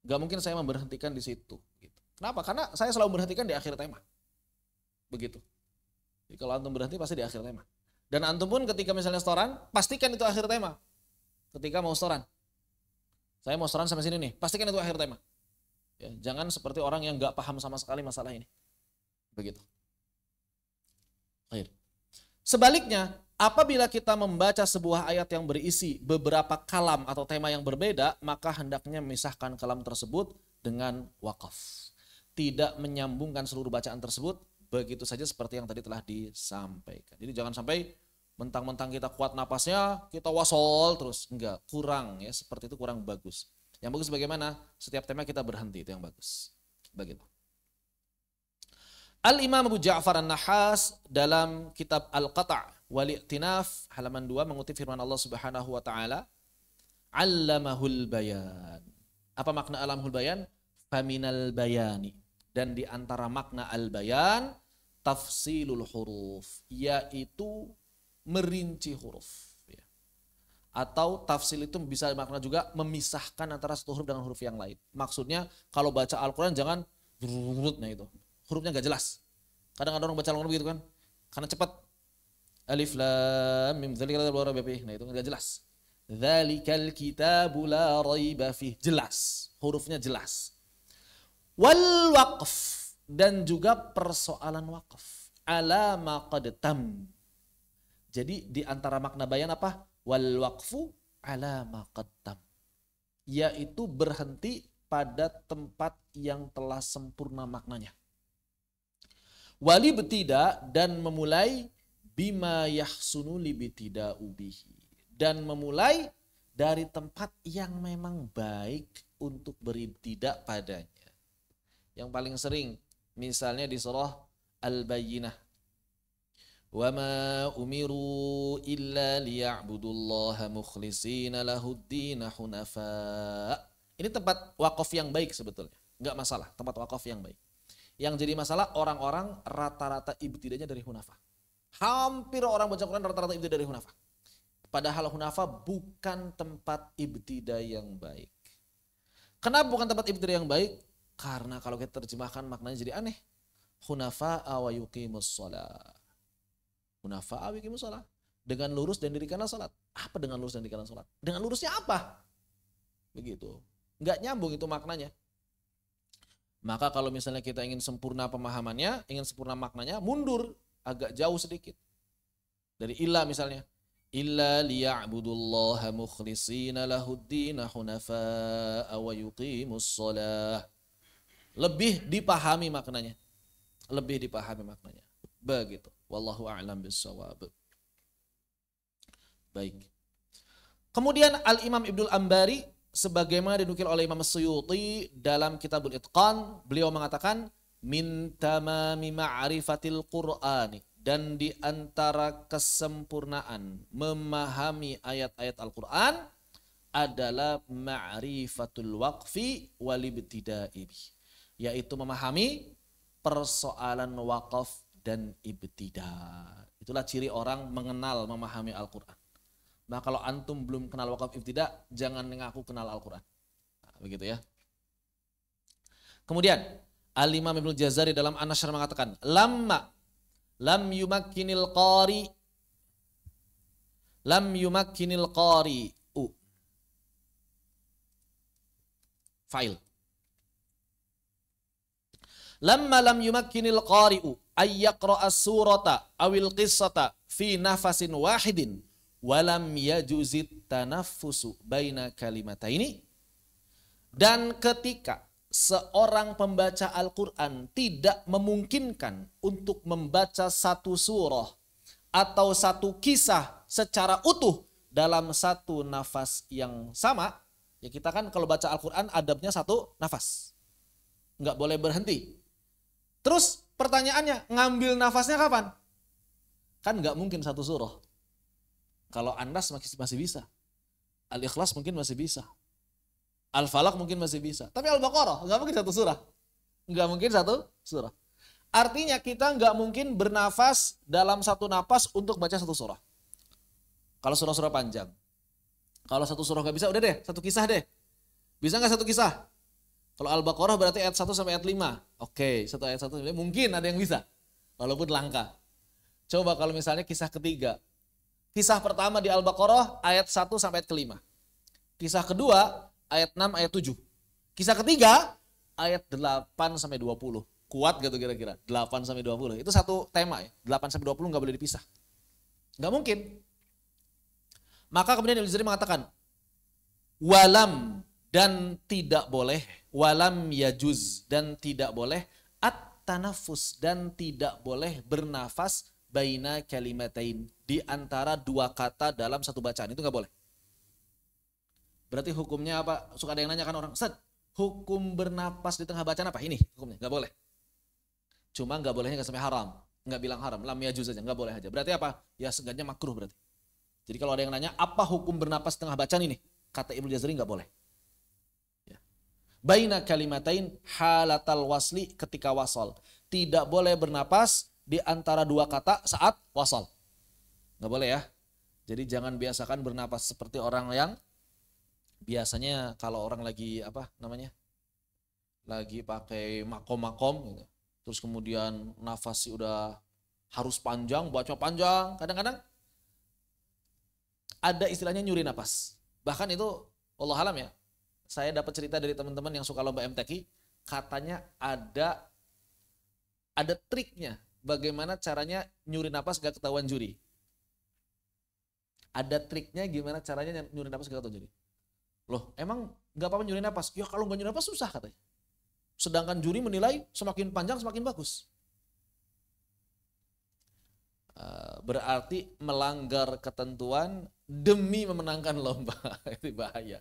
Nggak mungkin saya memberhentikan di situ. Gitu. Kenapa? Karena saya selalu memberhentikan di akhir tema. Begitu. Jadi kalau antum berhenti pasti di akhir tema. Dan antum pun ketika misalnya setoran, pastikan itu akhir tema. ketika mau setoran. Saya mau setoran sampai sini nih, pastikan itu akhir tema. Ya, jangan seperti orang yang nggak paham sama sekali masalah ini. Begitu. Akhir. Sebaliknya, apabila kita membaca sebuah ayat yang berisi beberapa kalam atau tema yang berbeda, maka hendaknya memisahkan kalam tersebut dengan wakaf. Tidak menyambungkan seluruh bacaan tersebut, begitu saja seperti yang tadi telah disampaikan. Jadi jangan sampai mentang-mentang kita kuat napasnya, kita wasol terus. Enggak, kurang ya, seperti itu kurang bagus. Yang bagus bagaimana? Setiap tema kita berhenti, itu yang bagus. Begitu. Al-Imam Abu Ja'far An-Nahas dalam kitab Al-Qata' wal-I'tinaf halaman 2 mengutip firman Allah Subhanahu wa taala, "Allamahul bayan." Apa makna alamul bayan? Faminal bayani. Dan di antara makna al-bayan tafsilul huruf, yaitu merinci huruf. Atau tafsil itu bisa makna juga memisahkan antara satu huruf dengan huruf yang lain. Maksudnya kalau baca Al-Quran jangan nah itu. Hurufnya gak jelas. Kadang-kadang orang baca Al-Quran begitu kan. Karena cepat. Alif lam mim dzalikal kitabu la raiba fihi. Nah itu gak jelas. Dzalikal kitabu la raiba fihi. Jelas. Hurufnya jelas. Wal waqf. Dan juga persoalan waqf. Ala ma qad tam. Jadi di antara makna bayan apa? Wal waqfu ala ma qad tam. Yaitu berhenti pada tempat yang telah sempurna maknanya. Wali betida dan memulai bima yahsunu libtida ubihi. Dan memulai dari tempat yang memang baik untuk beribtidak padanya. Yang paling sering misalnya di surah Al-Bayyinah. Wa ma umiru illa liya'budullaha mukhlishina lahuddin hunafa. Ini tempat wakaf yang baik sebetulnya. Enggak masalah, tempat wakaf yang baik. Yang jadi masalah orang-orang rata-rata ibtidanya dari hunafa. Hampir orang baca Quran rata-rata ibtidah dari hunafa. Padahal hunafa bukan tempat ibtidah yang baik. Kenapa bukan tempat ibtidah yang baik? Karena kalau kita terjemahkan maknanya jadi aneh. Hunafa wa yuqimus shalah. Hunafa wa yuqimus shalah. Dengan lurus dan dirikanlah salat. Apa dengan lurus dan dirikanlah salat? Dengan lurusnya apa? Begitu. Enggak nyambung itu maknanya. Maka kalau misalnya kita ingin sempurna pemahamannya, ingin sempurna maknanya, mundur agak jauh sedikit. Dari illa misalnya. Illa liya'budullaha mukhlishina lahuddin hunafa'a wa yuqimus shalah. Lebih dipahami maknanya. Lebih dipahami maknanya. Begitu. Wallahu a'lam bissawab. Baik. Kemudian Al-Imam Ibnul Ambari sebagaimana dinukil oleh Imam Suyuti dalam Kitabul Itqan, beliau mengatakan min tamami ma'rifatil Qur'ani, dan di antara kesempurnaan memahami ayat-ayat Al-Qur'an adalah ma'rifatul waqfi wal ibtida'i, yaitu memahami persoalan wakaf dan ibtidah. Itulah ciri orang mengenal memahami Al-Qur'an. Nah kalau antum belum kenal wakaf ibtidah, jangan mengaku kenal Al-Quran. Nah, begitu ya. Kemudian Al-Imam Ibnu Jazari dalam An-Nashr mengatakan, lam yumakkinil qari'u. Fa'il. Lam yumakkinil qari'u ay yaqra'a surata awil qissata fi nafasin wahidin walam yajuzit tanaffusu baina kalimataini. Dan ketika seorang pembaca Al-Quran tidak memungkinkan untuk membaca satu surah atau satu kisah secara utuh dalam satu nafas yang sama, ya kita kan kalau baca Al-Quran adabnya satu nafas, nggak boleh berhenti. Terus pertanyaannya, ngambil nafasnya kapan? Kan nggak mungkin satu surah. Kalau An-Nas masih bisa. Al-Ikhlas mungkin masih bisa. Al-Falaq mungkin masih bisa. Tapi Al-Baqarah nggak mungkin satu surah. Nggak mungkin satu surah. Artinya kita nggak mungkin bernafas dalam satu napas untuk baca satu surah. Kalau surah-surah panjang. Kalau satu surah nggak bisa, udah deh, satu kisah deh. Bisa nggak satu kisah? Kalau Al-Baqarah berarti ayat 1 sampai ayat 5. Oke, satu ayat 1 mungkin ada yang bisa. Walaupun langka. Coba kalau misalnya kisah ketiga. Kisah pertama di Al-Baqarah ayat 1 sampai ayat ke-5. Kisah kedua ayat 6 ayat 7. Kisah ketiga ayat 8 sampai 20. Kuat gitu kira-kira. 8 sampai 20. Itu satu tema ya. 8 sampai 20 enggak boleh dipisah. Enggak mungkin. Maka kemudian Ibnu Jazari mengatakan walam dan tidak boleh, walam yajuz dan tidak boleh, at-tanafus dan tidak boleh bernafas baina kalimatain di antara dua kata dalam satu bacaan, itu enggak boleh. Berarti hukumnya apa? Suka ada yang nanya kan orang, Ustaz, hukum bernapas di tengah bacaan apa? Ini hukumnya, enggak boleh. Cuma enggak bolehnya enggak sampai haram, enggak bilang haram, lam yajuz aja, enggak boleh aja. Berarti apa? Ya seenggaknya makruh berarti. Jadi kalau ada yang nanya apa hukum bernapas tengah bacaan ini? Kata Ibnu Jazari enggak boleh. Ya. Baina kalimatain halatal wasli ketika wasal. Tidak boleh bernapas di antara dua kata saat wasal. Enggak boleh ya. Jadi jangan biasakan bernapas seperti orang yang biasanya kalau orang lagi apa namanya? Lagi pakai makom-makom gitu. Terus kemudian nafasnya udah harus panjang, baca panjang. Kadang-kadang ada istilahnya nyuri napas. Bahkan itu wallah alam ya. Saya dapat cerita dari teman-teman yang suka lomba MTQ, katanya ada triknya bagaimana caranya nyuri napas gak ketahuan juri. Ada triknya gimana caranya nyuri napas gak ketahuan juri. Loh, emang gak apa-apa nyuri napas? Ya kalau gak nyuri napas susah katanya. Sedangkan juri menilai semakin panjang semakin bagus. Berarti melanggar ketentuan demi memenangkan lomba. Itu bahaya.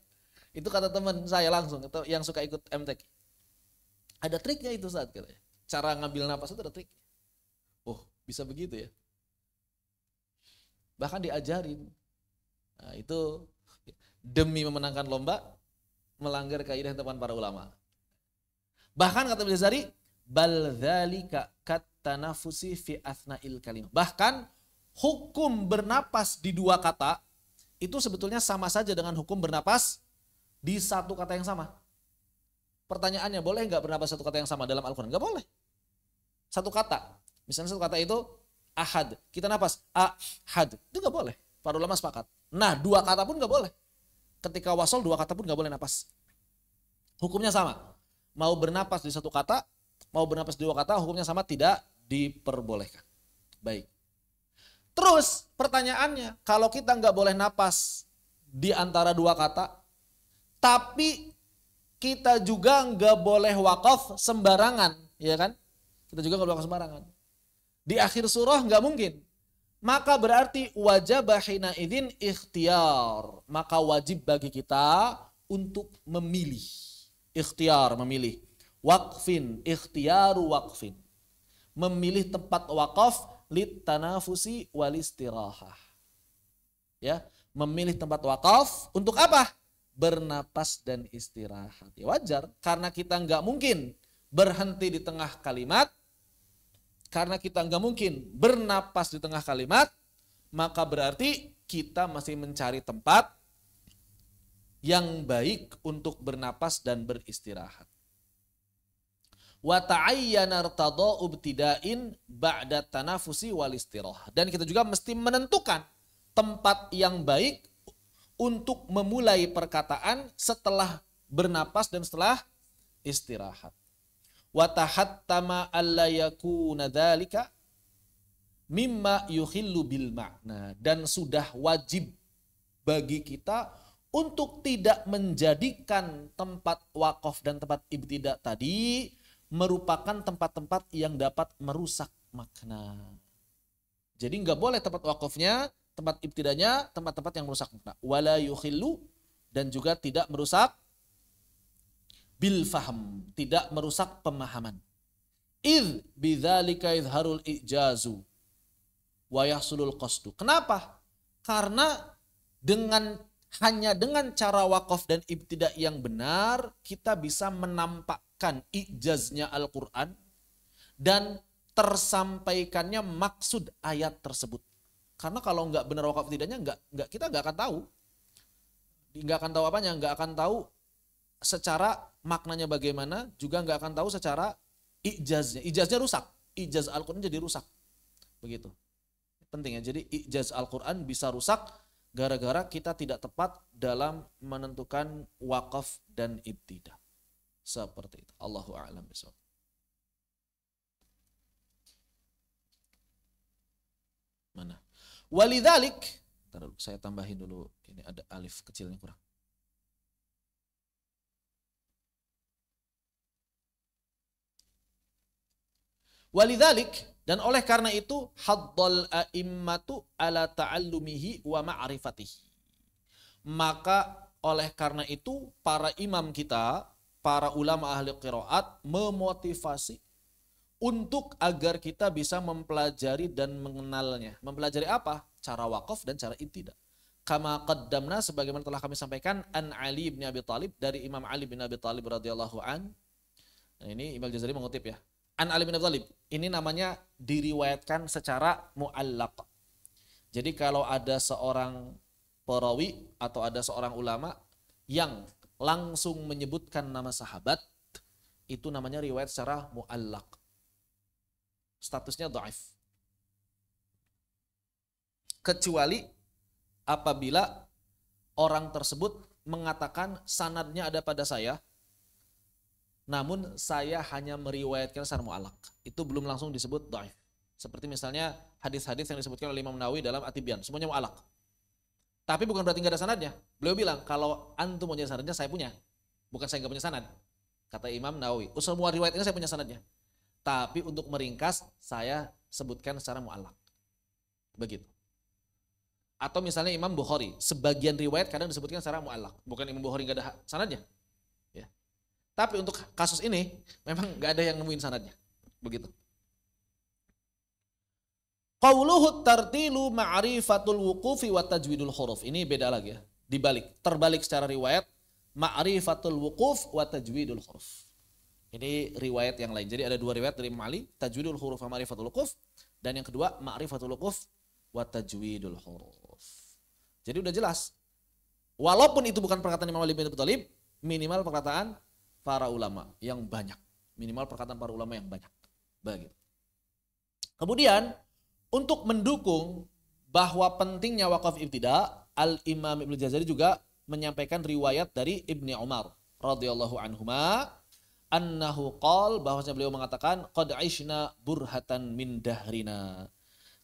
Itu kata teman saya langsung, atau yang suka ikut MTQ. Ada triknya itu saat katanya. Cara ngambil napas itu ada trik. Oh, bisa begitu ya. Bahkan diajarin. Nah, itu demi memenangkan lomba, melanggar kaidah teman para ulama. Bahkan kata Ibnu Jazari, bal dzalika katanafusi fi athna'il kalimah. Bahkan hukum bernapas di dua kata itu sebetulnya sama saja dengan hukum bernapas di satu kata yang sama. Pertanyaannya, boleh nggak bernapas satu kata yang sama dalam Al-Quran? Nggak boleh. Satu kata. Misalnya satu kata itu ahad. Kita napas ahad. Itu nggak boleh. Para ulama sepakat. Nah, dua kata pun nggak boleh. Ketika wasol dua kata pun nggak boleh napas. Hukumnya sama. Mau bernapas di satu kata, mau bernapas di dua kata, hukumnya sama, tidak diperbolehkan. Baik. Terus pertanyaannya, kalau kita nggak boleh napas di antara dua kata, tapi kita juga nggak boleh wakaf sembarangan, ya kan? Kita juga nggak boleh wakaf sembarangan. Di akhir surah nggak mungkin. Maka berarti wajib hina idzin ikhtiar. Maka wajib bagi kita untuk memilih. Ikhtiar, memilih. Waqfin, ikhtiaru waqfin. Memilih tempat wakaf lit tanafusi wal istirahah. Ya, memilih tempat wakaf untuk apa? Bernapas dan istirahat. Ya wajar, karena kita nggak mungkin berhenti di tengah kalimat, karena kita nggak mungkin bernapas di tengah kalimat, maka berarti kita masih mencari tempat yang baik untuk bernapas dan beristirahat. Wa ta'ayyana irtada'u ibtida'in ba'da tanafusi wal istirahah. Dan kita juga mesti menentukan tempat yang baik untuk memulai perkataan setelah bernapas dan setelah istirahat. Wa tahattama alla yakuna dzalika mimma yukhillu bil ma'na. Dan sudah wajib bagi kita untuk tidak menjadikan tempat wakaf dan tempat ibtida tadi merupakan tempat-tempat yang dapat merusak makna. Jadi nggak boleh tempat wakafnya, tempat ibtidanya, tempat-tempat yang merusak makna. Wala yukhillu, dan juga tidak merusak bil faham, tidak merusak pemahaman. Idh bidzalika izharul ijazu wa yahsulul qasdu. Kenapa? Karena hanya dengan cara wakaf dan ibtida yang benar, kita bisa menampakkan ijaznya Al-Quran dan tersampaikannya maksud ayat tersebut. Karena kalau nggak benar wakaf ibtidanya, kita nggak akan tahu. Nggak akan tahu apanya, nggak akan tahu secara maknanya bagaimana, juga nggak akan tahu secara ijaznya. Ijaznya rusak, ijaz Al-Quran jadi rusak. Begitu. Penting ya, jadi ijaz Al-Quran bisa rusak gara-gara kita tidak tepat dalam menentukan wakaf dan ibtidah. Seperti itu. Allahu a'lam bishawab. Mana? Walidzalik, saya tambahin dulu, ini ada alif kecilnya kurang. Walidzalik, dan oleh karena itu haddal a'immatu ala ta'allumihi wa ma'rifatihi. Maka oleh karena itu para imam kita, para ulama ahli qiraat memotivasi untuk agar kita bisa mempelajari dan mengenalnya. Mempelajari apa? Cara wakaf dan cara ibtidah. Kama qaddamna, sebagaimana telah kami sampaikan, an Ali bin Abi Thalib, dari Imam Ali bin Abi Thalib radhiyallahu an. Nah, ini Imam Jazari mengutip ya. An Ali bin Abi Thalib. Ini namanya diriwayatkan secara mu'allaq. Jadi kalau ada seorang perawi atau ada seorang ulama yang langsung menyebutkan nama sahabat, itu namanya riwayat secara mu'allaq. Statusnya dhaif. Kecuali apabila orang tersebut mengatakan sanadnya ada pada saya, namun saya hanya meriwayatkan secara mu'allaq. Itu belum langsung disebut dhaif. Seperti misalnya hadis-hadis yang disebutkan oleh Imam Nawawi dalam At-Tibyan, semuanya mu'allaq. Tapi bukan berarti nggak ada sanadnya. Beliau bilang, kalau antum punya sanadnya, saya punya. Bukan saya nggak punya sanad. Kata Imam Nawawi, semua riwayat ini saya punya sanadnya. Tapi untuk meringkas, saya sebutkan secara mu'allaq. Begitu. Atau misalnya Imam Bukhari, sebagian riwayat kadang disebutkan secara mu'allaq. Bukan Imam Bukhari nggak ada sanadnya. Ya. Tapi untuk kasus ini, memang nggak ada yang nemuin sanadnya. Begitu. Qauluhu tartilu ma'rifatul wuqufi wa tajwidul huruf. Ini beda lagi ya. Dibalik, terbalik secara riwayat, ma'rifatul wuquf wa tajwidul huruf. Ini riwayat yang lain. Jadi ada dua riwayat dari Imam Ali, tajwidul huruf wa ma'rifatul wuquf, dan yang kedua ma'rifatul wuquf wa tajwidul huruf. Jadi udah jelas. Walaupun itu bukan perkataan Imam Ali bin Abi Thalib, minimal perkataan para ulama yang banyak. Minimal perkataan para ulama yang banyak. Begitu. Kemudian untuk mendukung bahwa pentingnya wakaf ibtidah, Al-Imam Ibnu Jazari juga menyampaikan riwayat dari Ibni Umar radhiyallahu anhuma annahu qol, bahwasanya beliau mengatakan qad aishna burhatan min dahrina.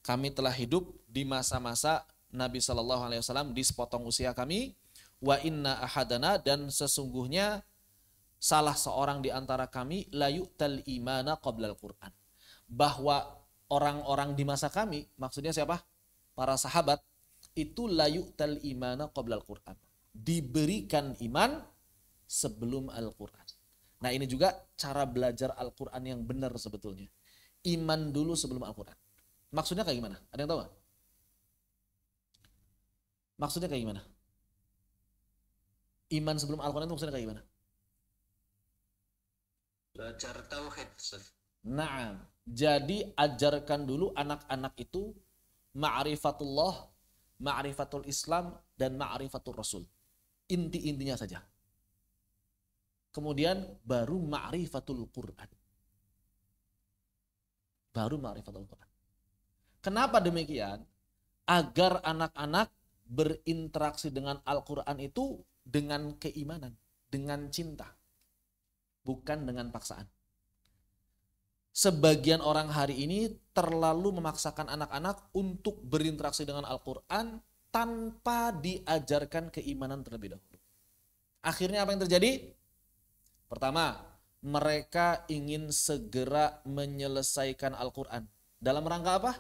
Kami telah hidup di masa-masa Nabi sallallahu alaihi wasallam, di sepotong usia kami, wa inna ahadana, dan sesungguhnya salah seorang di antara kami la yu'tal imana qabla al-Qur'an. Bahwa orang-orang di masa kami, maksudnya siapa? Para sahabat, itu la yu'tal imana qabla al-Qur'an. Diberikan iman sebelum Al-Qur'an. Nah, ini juga cara belajar Al-Qur'an yang benar sebetulnya. Iman dulu sebelum Al-Qur'an. Maksudnya kayak gimana? Ada yang tahu gak? Maksudnya kayak gimana? Iman sebelum Al-Qur'an itu maksudnya kayak gimana? Belajar tauhid. Nah, jadi ajarkan dulu anak-anak itu ma'rifatullah, ma'rifatul Islam, dan ma'rifatul Rasul. Inti-intinya saja. Kemudian baru ma'rifatul Quran. Baru ma'rifatul Quran. Kenapa demikian? Agar anak-anak berinteraksi dengan Al-Quran itu dengan keimanan, dengan cinta. Bukan dengan paksaan. Sebagian orang hari ini terlalu memaksakan anak-anak untuk berinteraksi dengan Al-Quran tanpa diajarkan keimanan terlebih dahulu. Akhirnya apa yang terjadi? Pertama, mereka ingin segera menyelesaikan Al-Quran. Dalam rangka apa?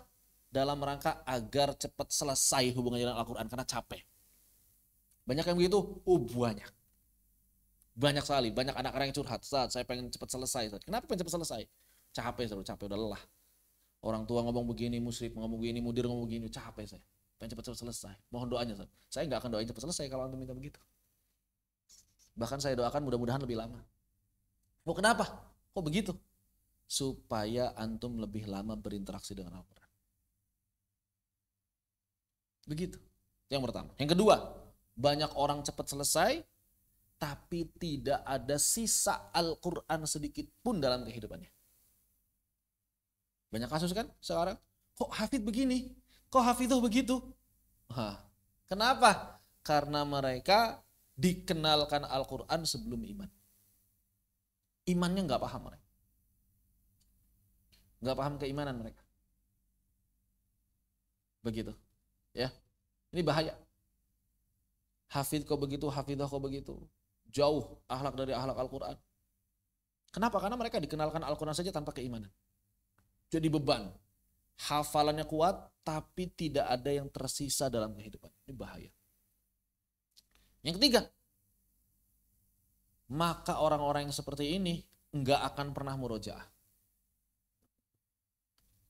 Dalam rangka agar cepat selesai hubungannya dengan Al-Quran karena capek. Banyak yang begitu? Oh, banyak. Banyak sekali, banyak anak-anak yang curhat. Saat saya pengen cepat selesai. Kenapa pengen cepat selesai? Capek, udah lelah. Orang tua ngomong begini, musyrif ngomong begini, mudir ngomong begini, capek saya. Pengen cepat selesai. Mohon doanya. Saya nggak akan doain cepat selesai kalau antum minta begitu. Bahkan saya doakan mudah-mudahan lebih lama. Oh, kenapa? Kok begitu? Supaya antum lebih lama berinteraksi dengan Al-Quran. Begitu. Yang pertama. Yang kedua, banyak orang cepat selesai, tapi tidak ada sisa Al-Quran sedikit pun dalam kehidupannya. Banyak kasus kan sekarang. Kok hafid begini? Kok hafidhuh begitu? Kenapa? Karena mereka dikenalkan Al-Quran sebelum iman. Imannya nggak paham mereka. Nggak paham keimanan mereka. Begitu. Ya. Ini bahaya. Hafidh kok begitu, hafidhah kok begitu. Jauh akhlak dari akhlak Al-Quran. Kenapa? Karena mereka dikenalkan Al-Quran saja tanpa keimanan. Jadi beban. Hafalannya kuat, tapi tidak ada yang tersisa dalam kehidupan. Ini bahaya. Yang ketiga, maka orang-orang yang seperti ini enggak akan pernah murojaah.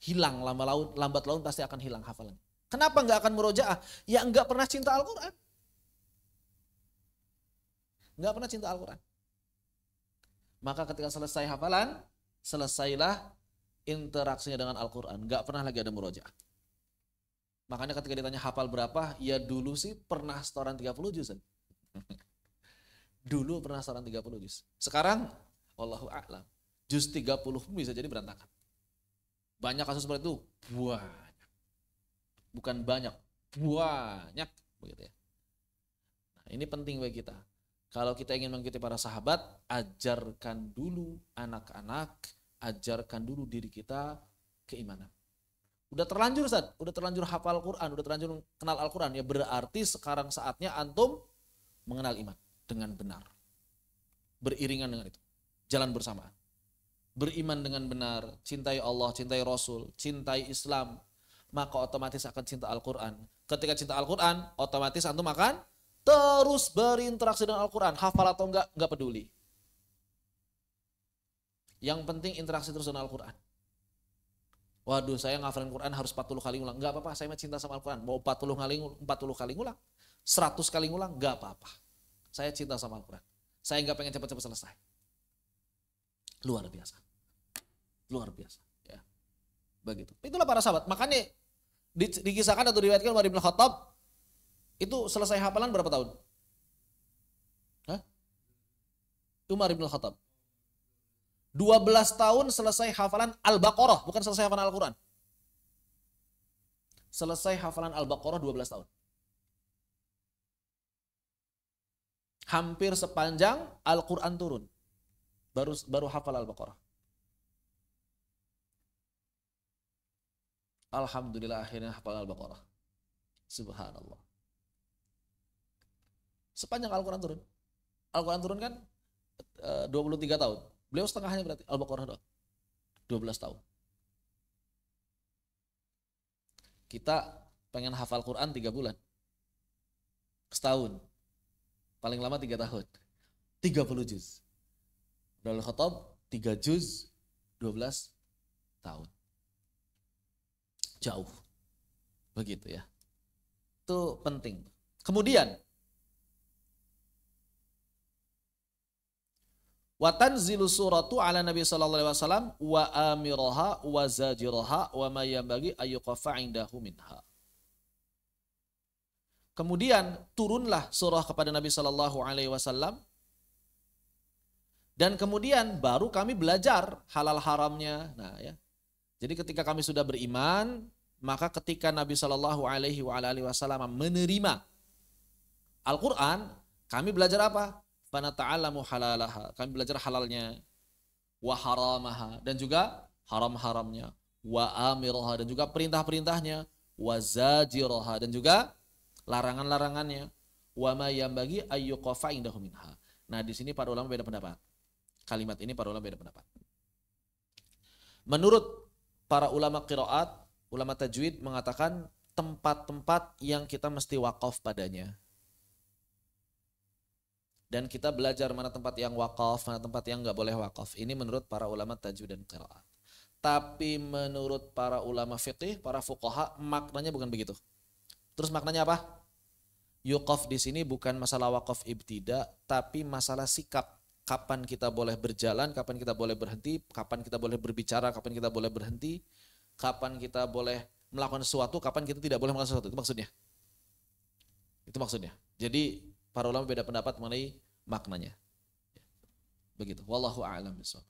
Hilang lambat laun pasti akan hilang hafalan. Kenapa enggak akan murojaah? Ya enggak pernah cinta Al-Quran. Enggak pernah cinta Al-Quran. Maka ketika selesai hafalan, selesailah interaksinya dengan Al-Quran. Enggak pernah lagi ada murojaah. Makanya ketika ditanya hafal berapa, ya dulu sih pernah setoran 30 juz. Dulu pernah setoran 30 juz. Sekarang, wallahu a'lam, juz 30 bisa jadi berantakan. Banyak kasus seperti itu, banyak. Bukan banyak, banyak. Begitu ya. Nah, ini penting bagi kita. Kalau kita ingin mengikuti para sahabat, ajarkan dulu anak-anak, ajarkan dulu diri kita keimanan. Udah terlanjur Ustaz, udah terlanjur hafal Quran, udah terlanjur kenal Al-Quran, ya berarti sekarang saatnya antum mengenal iman dengan benar. Beriringan dengan itu, jalan bersamaan. Beriman dengan benar, cintai Allah, cintai Rasul, cintai Islam, maka otomatis akan cinta Al-Quran. Ketika cinta Al-Quran, otomatis antum akan terus berinteraksi dengan Al-Quran. Hafal atau enggak peduli. Yang penting interaksi terus dengan Al-Quran. Waduh, saya ngafalin Quran harus 40 kali ngulang. Enggak apa-apa, saya mah cinta sama Al-Quran. Mau 40 kali ngulang, 100 kali ngulang, enggak apa-apa. Saya cinta sama Al-Quran. Saya enggak pengen cepat-cepat selesai. Luar biasa. Luar biasa. Ya. Begitu. Itulah para sahabat. Makanya dikisahkan atau diriwayatkan Umar bin Khattab itu selesai hafalan berapa tahun? Hah? Umar bin Khattab 12 tahun selesai hafalan Al-Baqarah, bukan selesai hafalan Al-Quran. Selesai hafalan Al-Baqarah 12 tahun. Hampir sepanjang Al-Quran turun. Baru hafal Al-Baqarah. Alhamdulillah akhirnya hafal Al-Baqarah. Subhanallah. Sepanjang Al-Quran turun. Al-Quran turun kan 23 tahun. Beliau setengahnya berarti Al-Baqarah doang. 12 tahun. Kita pengen hafal Quran 3 bulan. Setahun. Paling lama 3 tahun. 30 juz. Umar bin Khattab 3 juz 12 tahun. Jauh. Begitu ya. Itu penting. Kemudian wa tanzilu suratu ala Nabi sallallahu alaihi wasallam wa amiraha wa zajiraha wa ma yanbaghi ayyuqafa indahu minha. Kemudian turunlah surah kepada Nabi sallallahu alaihi wasallam dan kemudian baru kami belajar halal haramnya. Nah, ya. Jadi ketika kami sudah beriman, maka ketika Nabi sallallahu alaihi wasallam menerima Al-Qur'an, kami belajar apa? Fanata'allamu halalaha. Kami belajar halalnya. Wa haramaha. Dan juga haram-haramnya. Wa amiraha. Dan juga perintah-perintahnya. Wa zajiraha. Dan juga larangan-larangannya. Wa ma yambagi ayyuqafa indahu minha. Nah di sini para ulama beda pendapat. Kalimat ini para ulama beda pendapat. Menurut para ulama qiraat, ulama tajwid mengatakan tempat-tempat yang kita mesti wakaf padanya. Dan kita belajar mana tempat yang wakaf, mana tempat yang nggak boleh wakaf. Ini menurut para ulama tajwid dan qiraat. Tapi menurut para ulama fiqih, para fuqaha, maknanya bukan begitu. Terus maknanya apa? Yuqaf di sini bukan masalah wakaf ibtida, tapi masalah sikap. Kapan kita boleh berjalan, kapan kita boleh berhenti, kapan kita boleh berbicara, kapan kita boleh berhenti, kapan kita boleh melakukan sesuatu, kapan kita tidak boleh melakukan sesuatu. Itu maksudnya. Itu maksudnya. Jadi para ulama beda pendapat mengenai maknanya. Begitu. Wallahu a'lam bishawab.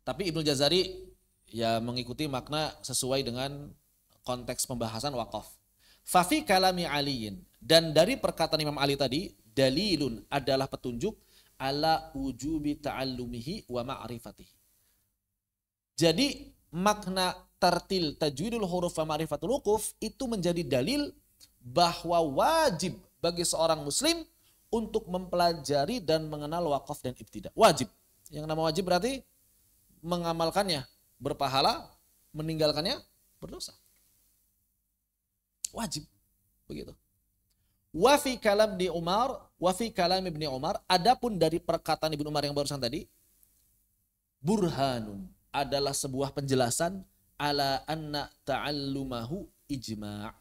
Tapi Ibnu Jazari ya mengikuti makna sesuai dengan konteks pembahasan wakaf. Fafi kalami aliyin, dan dari perkataan Imam Ali tadi, dalilun adalah petunjuk ala ujubi ta'allumihi wa ma'rifatihi. Jadi makna tartil tajwidul huruf wa ma'rifatul wuquf itu menjadi dalil bahwa wajib bagi seorang muslim untuk mempelajari dan mengenal wakaf dan ibtida. Wajib. Yang nama wajib berarti mengamalkannya berpahala, meninggalkannya berdosa. Wajib. Begitu. Wa fi kalam di Umar, wa fi kalam Ibni Umar, adapun dari perkataan Ibnu Umar yang barusan tadi, burhanun adalah sebuah penjelasan ala anna ta'allumahu ijma'.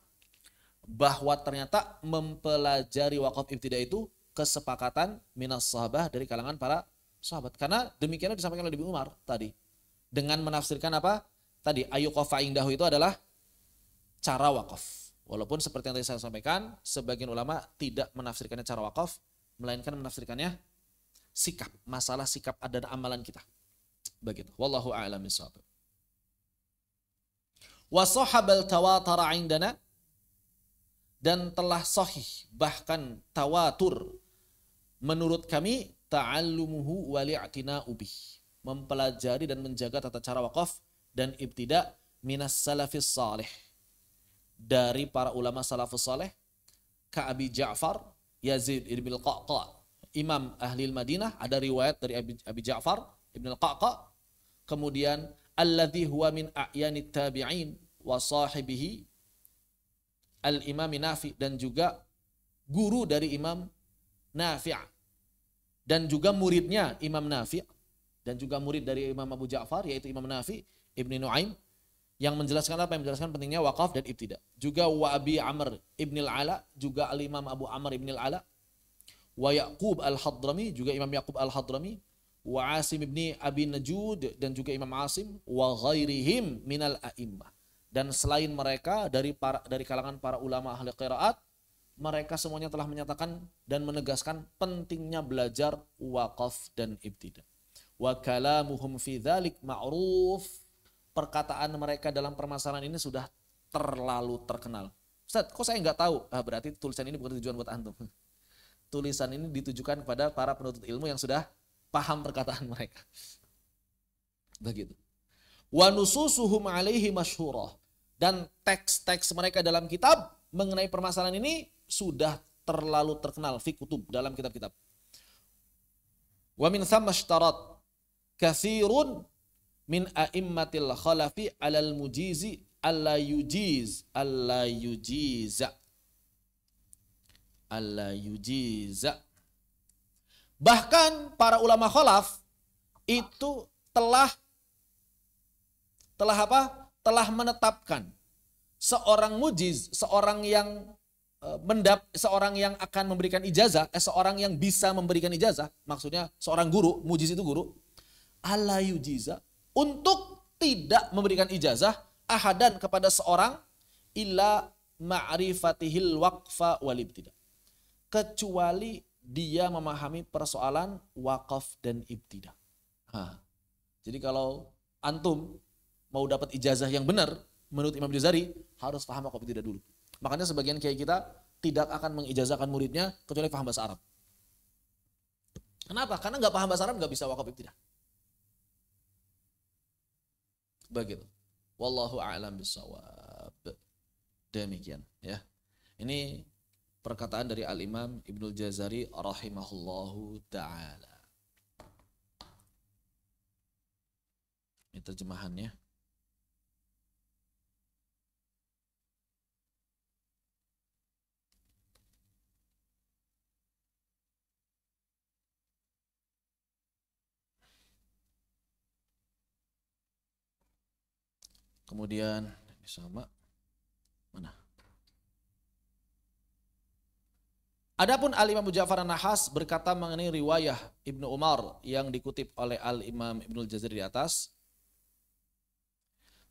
Bahwa ternyata mempelajari wakaf ibtida itu kesepakatan minas sahabah, dari kalangan para sahabat. Karena demikianlah disampaikan oleh Ibnu Umar tadi. Dengan menafsirkan apa? Tadi ayyuqafa indahu itu adalah cara wakaf. Walaupun seperti yang tadi saya sampaikan, sebagian ulama tidak menafsirkannya cara wakaf, melainkan menafsirkannya sikap, masalah sikap dan amalan kita. Begitu. Wallahu a'lam bishawab. Wa sahabal tawatara indana, dan telah sahih bahkan tawatur menurut kami ta'allumuhu wa li'tina'u bih, mempelajari dan menjaga tata cara wakaf dan ibtida minas salafis salih, dari para ulama salafus saleh, ka Abi Ja'far Yazid ibn al-Qa'qa, imam ahli Madinah. Ada riwayat dari Abi Ja'far ibn al-Qa'qa. Kemudian alladhi huwa min a'yanit tabi'in wa sahibihi al-imam Nafi, dan juga guru dari Imam Nafi', dan juga muridnya Imam Nafi', dan juga murid dari Imam Abu Ja'far yaitu Imam Nafi' ibni Nu'aim, yang menjelaskan apa? Yang menjelaskan pentingnya wakaf dan ibtida. Juga wa Abi Amr ibn al-Ala, juga al-Imam Abu Amr ibn al-Ala. Wa Yaqub al-Hadrami, juga Imam Yaqub al-Hadrami. Wa Asim ibn Abi Najud, dan juga Imam Asim. Wa ghairihim minal a'immah. Dan selain mereka dari kalangan para ulama ahli qiraat, mereka semuanya telah menyatakan dan menegaskan pentingnya belajar wakaf dan ibtida. Wa kalamuhum fi dzalik ma'ruf. Perkataan mereka dalam permasalahan ini sudah terlalu terkenal. Ustaz, kok saya nggak tahu? Berarti tulisan ini bukan tujuan buat antum. Tulisan ini ditujukan kepada para penuntut ilmu yang sudah paham perkataan mereka. Begitu. Wa nususuhum alaihi masyhurah, dan teks-teks mereka dalam kitab mengenai permasalahan ini sudah terlalu terkenal fi kutub, dalam kitab-kitab. Wa min thamma ishtarat katsirun min a'immatil khalafi alal mujizi alla yujiza. Bahkan para ulama khalaf itu telah apa? Telah menetapkan seorang mujiz, seorang yang seorang yang akan memberikan ijazah, seorang yang bisa memberikan ijazah, maksudnya seorang guru, mujiz itu guru, alla yujiza, untuk tidak memberikan ijazah ahadan kepada seorang illa ma'rifatihil waqfa wal ibtida, kecuali dia memahami persoalan wakaf dan ibtida. Jadi kalau antum mau dapat ijazah yang benar menurut Imam Jazari, harus paham wakaf ibtida dulu. Makanya sebagian kiai kita tidak akan mengijazahkan muridnya kecuali paham bahasa Arab. Kenapa? Karena nggak paham bahasa Arab nggak bisa wakaf ibtida. Begitu. Wallahu a'lam bishawab. Demikian ya. Ini perkataan dari Al-Imam Ibnul Jazari rahimahullahu ta'ala. Ini terjemahannya. Kemudian ini sama mana? Adapun Al-Imam Abu Ja'far An-Nahas berkata mengenai riwayah Ibnu Umar yang dikutip oleh Al-Imam Ibnul Jazari di atas.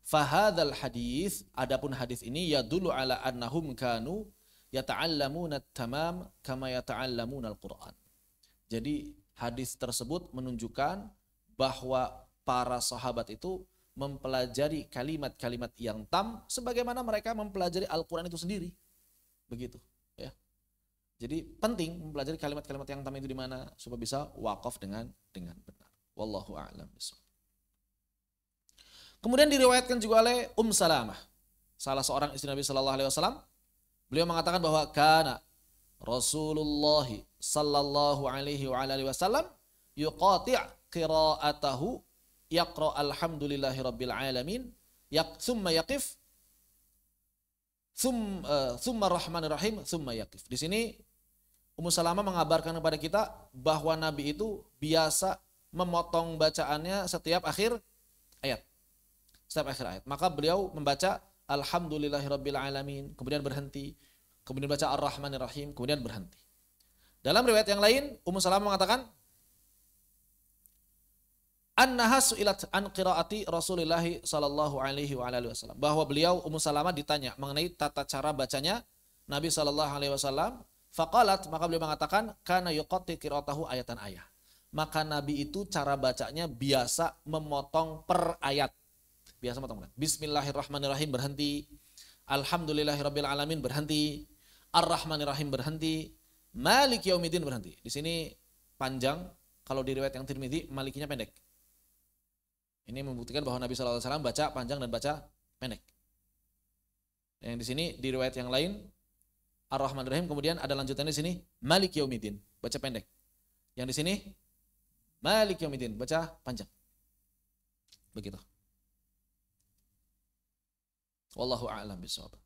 Fahadzal hadis, adapun hadis ini yadullu ala annahum kanu yata'allamuna at-tamam kama yata'allamuna al-Qur'an. Jadi hadis tersebut menunjukkan bahwa para sahabat itu mempelajari kalimat-kalimat yang tam sebagaimana mereka mempelajari Al-Quran itu sendiri. Begitu, ya. Jadi penting mempelajari kalimat-kalimat yang tamim itu di mana supaya bisa wakaf dengan benar. Wallahu a'lam bishawab. Kemudian diriwayatkan juga oleh Salamah, salah seorang istri Nabi sallallahu alaihi wasallam. Beliau mengatakan bahwa kana Rasulullah sallallahu alaihi wa alihi wasallam yuqati' qira'atahu yaqra alhamdulillahi rabbil alamin thumma yaqif thumma rahmanir rahim thumma yaqif. Di sini Ummu Salamah mengabarkan kepada kita bahwa Nabi itu biasa memotong bacaannya setiap akhir ayat. Setiap akhir ayat. Maka beliau membaca alhamdulillahirabbil alamin, kemudian berhenti, kemudian baca ar-rahmanir rahim, kemudian berhenti. Dalam riwayat yang lain Ummu Salamah mengatakan annaha su'ilat an qiraati Rasulillah sallallahu alaihi wa alihi wasallam, bahwa beliau Ummu Salamah ditanya mengenai tata cara bacanya Nabi sallallahu alaihi wasallam. Faqalat, maka beliau mengatakan kana yuqatti qiraatahu ayatan ayah. Maka Nabi itu cara bacanya biasa memotong per ayat. Biasa memotong. Bismillahirrahmanirrahim berhenti. Alhamdulillahirabbil alamin berhenti. Ar-Rahmanirrahim berhenti. Malik yaumiddin berhenti. Di sini panjang, kalau di riwayat yang Tirmidzi malikinya pendek. Ini membuktikan bahwa Nabi sallallahu alaihi wasallam baca panjang dan baca pendek. Yang di sini di riwayat yang lain Ar-Rahmanir-Rahim, kemudian ada lanjutannya di sini Malik Yaumiddin, baca pendek. Yang di sini Malik Yaumiddin, baca panjang. Begitu. Wallahu a'lam bishawab.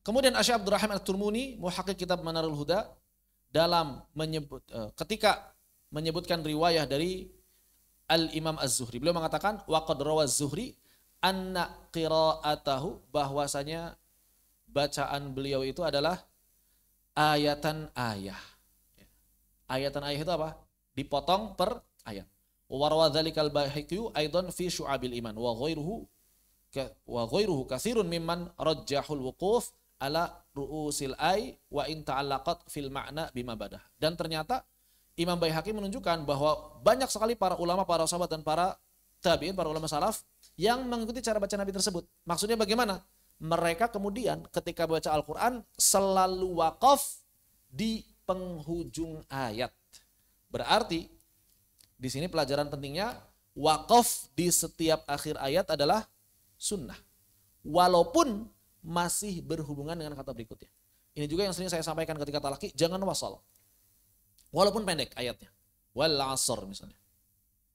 Kemudian Asy Abdurrahman At-Turmuni, muhaqqiq kitab Manarul Huda, dalam ketika menyebutkan riwayah dari Al-Imam Az-Zuhri, beliau mengatakan wa qad rawa Az-Zuhri anna qira'atahu, bahwasanya bacaan beliau itu adalah ayatan ayah. Ayatan ayah itu apa? Dipotong per ayat. Wa rawa dzalikal Baihaqi aidan fi Syu'abil Iman wa ghairuhu katsirun mimman rajjahul wuquf ala ru'usil ay wa in ta'allaqat fil ma'na bima badah. Dan ternyata Imam Baihaqi menunjukkan bahwa banyak sekali para ulama, para sahabat dan para tabi'in, para ulama salaf yang mengikuti cara baca Nabi tersebut. Maksudnya bagaimana? Mereka kemudian ketika baca Al-Quran selalu wakaf di penghujung ayat. Berarti di sini pelajaran pentingnya, wakaf di setiap akhir ayat adalah sunnah. Walaupun masih berhubungan dengan kata berikutnya. Ini juga yang sering saya sampaikan ketika talaki, jangan wasal. Walaupun pendek ayatnya. Wal 'asr misalnya.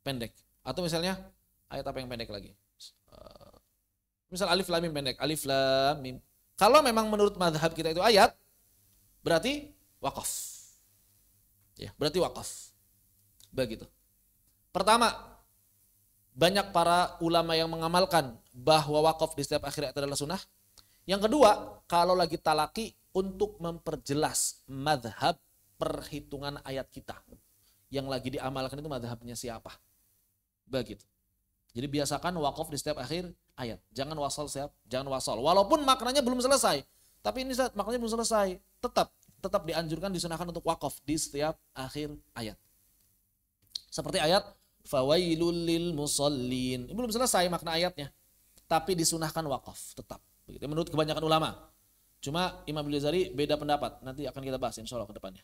Pendek. Atau misalnya ayat apa yang pendek lagi? Misal alif lam mim pendek, alif lam mim. Kalau memang menurut mazhab kita itu ayat, berarti wakaf. Ya, berarti wakaf. Begitu. Pertama, banyak para ulama yang mengamalkan bahwa wakaf di setiap akhir ayat adalah sunnah. Yang kedua, kalau lagi talaki untuk memperjelas mazhab perhitungan ayat kita. Yang lagi diamalkan itu mazhabnya siapa. Begitu. Jadi biasakan wakaf di setiap akhir ayat. Jangan wasal. Walaupun maknanya belum selesai. Tapi ini maknanya belum selesai. Tetap dianjurkan, disunahkan untuk wakaf di setiap akhir ayat. Seperti ayat fawailul lil musallin. Ini belum selesai makna ayatnya. Tapi disunahkan wakaf tetap. Begitu menurut kebanyakan ulama. Cuma Imam Al-Ghazali beda pendapat. Nanti akan kita bahas insya Allah ke depannya.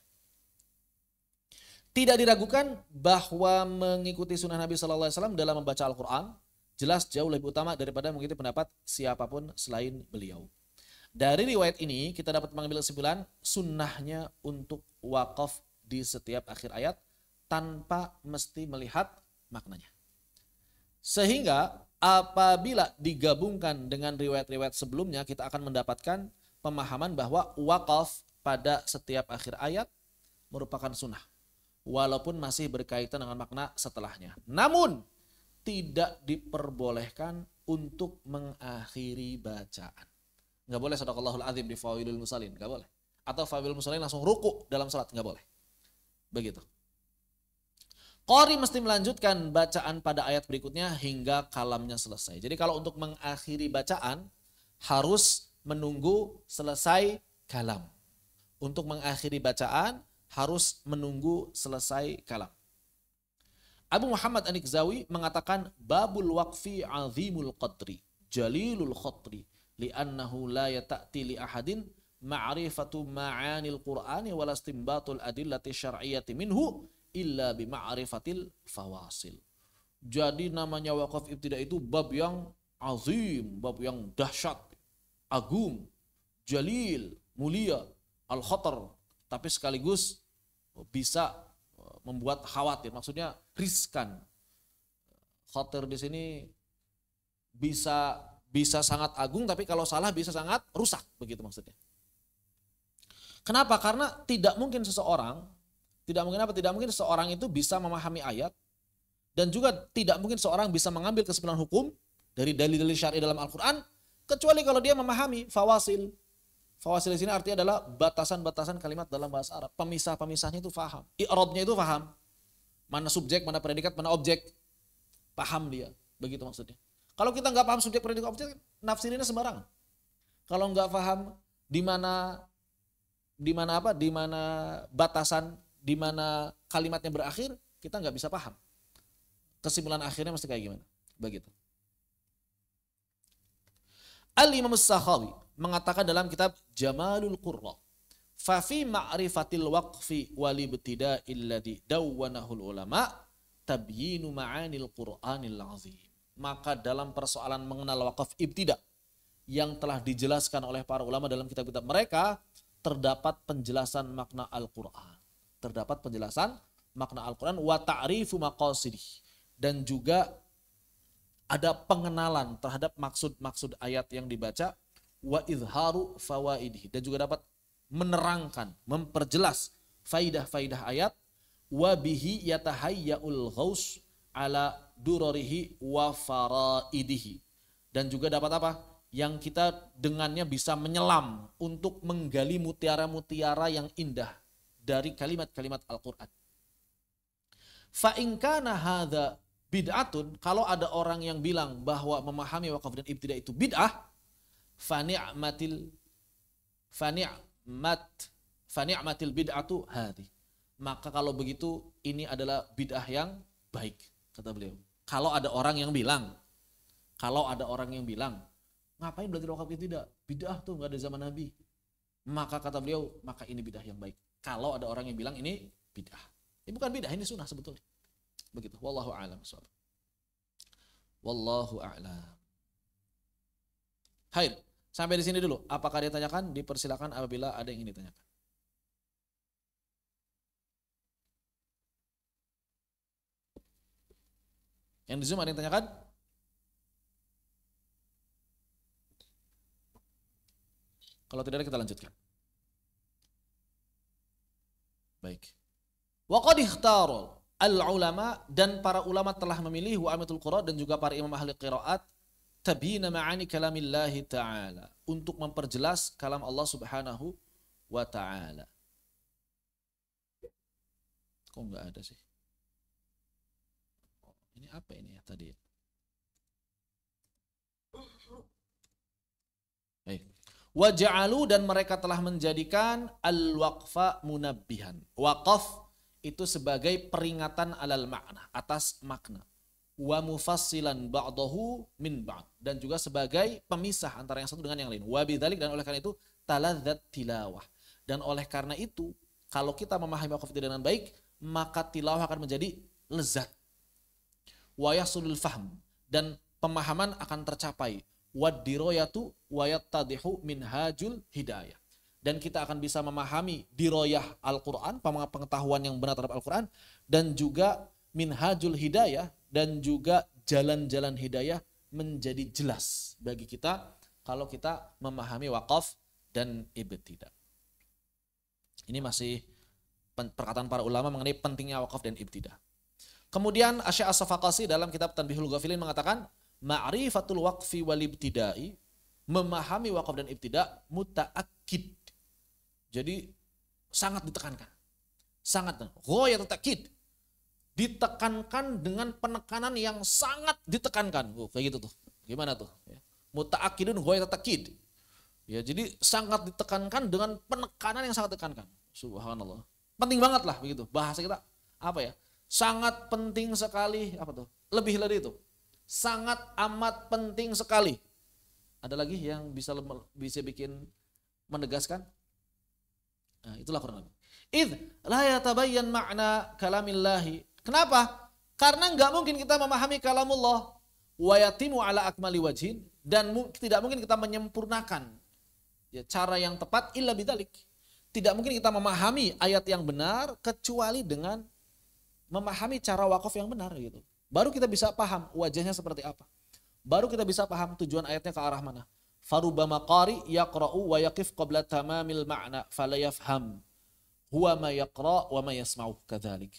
Tidak diragukan bahwa mengikuti sunnah Nabi Sallallahu Alaihi Wasallam dalam membaca Al-Quran jelas jauh lebih utama daripada mengikuti pendapat siapapun selain beliau. Dari riwayat ini kita dapat mengambil kesimpulan sunnahnya untuk wakaf di setiap akhir ayat tanpa mesti melihat maknanya. Sehingga apabila digabungkan dengan riwayat-riwayat sebelumnya kita akan mendapatkan pemahaman bahwa wakaf pada setiap akhir ayat merupakan sunnah. Walaupun masih berkaitan dengan makna setelahnya. Namun tidak diperbolehkan untuk mengakhiri bacaan. Nggak boleh sadaqallahul azim di fawailul musallin, nggak boleh. Atau fawailul musallin langsung ruku dalam salat, nggak boleh. Begitu. Qari mesti melanjutkan bacaan pada ayat berikutnya hingga kalamnya selesai. Jadi kalau untuk mengakhiri bacaan harus menunggu selesai kalam. Untuk mengakhiri bacaan harus menunggu selesai kalam. Abu Muhammad An-Nikzawi mengatakan babul waqfi azimul qadri jalilul khatri li'annahu la yata'ti li ahadin ma'rifatu ma'anil Qur'ani wal istinbatul adillati syar'iyyati minhu illa bi ma'rifatil fawasil. Jadi namanya wakaf ibtida itu bab yang azim, bab yang dahsyat, agung, jalil, mulia, al-khatar, tapi sekaligus bisa membuat khawatir, maksudnya riskan. Khatir di sini bisa sangat agung, tapi kalau salah bisa sangat rusak, begitu maksudnya. Kenapa? Karena tidak mungkin seseorang itu bisa memahami ayat, dan juga tidak mungkin seorang bisa mengambil kesimpulan hukum dari dalil-dalil syar'i dalam Al-Quran kecuali kalau dia memahami fawasil. Fawasil di sini artinya adalah batasan-batasan kalimat dalam bahasa Arab. Pemisah-pemisahnya itu paham. I'rabnya itu paham. Mana subjek, mana predikat, mana objek. Paham dia. Begitu maksudnya. Kalau kita nggak paham subjek, predikat, objek, nafsirinnya sembarangan. Kalau nggak paham di mana batasan, di mana kalimatnya berakhir, kita nggak bisa paham. Kesimpulan akhirnya mesti kayak gimana? Begitu. Al-Imam As-Sakhawi mengatakan dalam kitab Jamalul Qurra, fa fi ma'rifatil waqfi wal ibtida'i alladhi dawwanahul ulama tabyinu ma'anil Qur'anil azim. Maka dalam persoalan mengenal wakaf ibtida yang telah dijelaskan oleh para ulama dalam kitab-kitab mereka, terdapat penjelasan makna Al-Qur'an. Terdapat penjelasan makna Al-Qur'an wa ta'rifu maqasidih, dan juga ada pengenalan terhadap maksud-maksud ayat yang dibaca, wa izharu fawaidih, dan juga dapat menerangkan, memperjelas faidah-faidah ayat, wa bihi yatahayyaul ghaus ala durarihi wa faraidihi, dan juga dapat apa? Yang kita dengannya bisa menyelam untuk menggali mutiara-mutiara yang indah dari kalimat-kalimat Al-Qur'an. Fa in kana hadza bid'atun, kalau ada orang yang bilang bahwa memahami wakaf dan ibtida itu bid'ah, fani'matil bid'atu hadhi, maka kalau begitu ini adalah bid'ah yang baik, kata beliau. Kalau ada orang yang bilang ngapain belajar wakaf ibtida, bid'ah tuh nggak ada zaman Nabi, maka kata beliau, maka ini bid'ah yang baik. Kalau ada orang yang bilang ini bid'ah, ini bukan bid'ah, ini sunnah sebetulnya. Begitu. Wallahu a'lam. Wallahu a'lam. Hai, sampai di sini dulu. Apakah dia tanyakan? Dipersilakan apabila ada yang ingin ditanyakan. Yang di Zoom ada yang tanyakan? Kalau tidak ada kita lanjutkan. Baik. Wa qad ikhtarul al-ulama, dan para ulama telah memilih wa amatul qira, dan juga para imam ahli qiraat, tabyina ma'ani kalamillahi ta'ala, untuk memperjelas kalam Allah Subhanahu wa ta'ala. Kok enggak ada sih? Ini apa ini ya tadi? Baik. Wa ja'alu, dan mereka telah menjadikan al-waqfa munabbihan. Waqaf itu sebagai peringatan alal makna, atas makna. Wa mufassilan ba'dahu min ba'd, dan juga sebagai pemisah antara yang satu dengan yang lain. Wa bidzalik, dan oleh karena itu taladzat tilawah. Dan oleh karena itu, kalau kita memahami wakaf dengan baik, maka tilawah akan menjadi lezat. Wa yahsulul fahm, dan pemahaman akan tercapai. Wa diroyatu wa yattadihu minhajul hidayah. Dan kita akan bisa memahami diroyah Al-Quran, pengetahuan yang benar terhadap Al-Quran, dan juga minhajul hidayah, dan juga jalan-jalan hidayah menjadi jelas bagi kita kalau kita memahami wakaf dan ibtidah. Ini masih perkataan para ulama mengenai pentingnya wakaf dan ibtidah. Kemudian Asy' As-Safaqasi dalam kitab Tanbihul Ghafilin mengatakan, ma'rifatul waqfi wal ibtidai, memahami wakaf dan ibtidah muta'akkid. Jadi sangat ditekankan. Sangat. Ghayat ta'kid. Ditekankan dengan penekanan yang sangat ditekankan. Kayak gitu tuh. Gimana tuh? Muta'akkidun ghayat ta'kid. Ya, jadi sangat ditekankan dengan penekanan yang sangat ditekankan. Subhanallah. Penting banget lah begitu. Bahasa kita apa ya? Sangat penting sekali, apa tuh? Lebih dari itu. Sangat amat penting sekali. Ada lagi yang bisa bikin menegaskan? Nah, itulah kurang lebih. Idh la yatabayyan makna kalamillahi. Kenapa? Karena nggak mungkin kita memahami kalamullah wa yatimu ala akmali wajhin, dan tidak mungkin kita menyempurnakan ya, cara yang tepat illa bidzalik. Tidak mungkin kita memahami ayat yang benar kecuali dengan memahami cara wakaf yang benar gitu. Baru kita bisa paham wajahnya seperti apa. Baru kita bisa paham tujuan ayatnya ke arah mana. Farubama qari yaqra'u wa yaqif qabla tamamil ma'na fala yafham huwa ma yaqra' wa ma yasma'u kadzalik.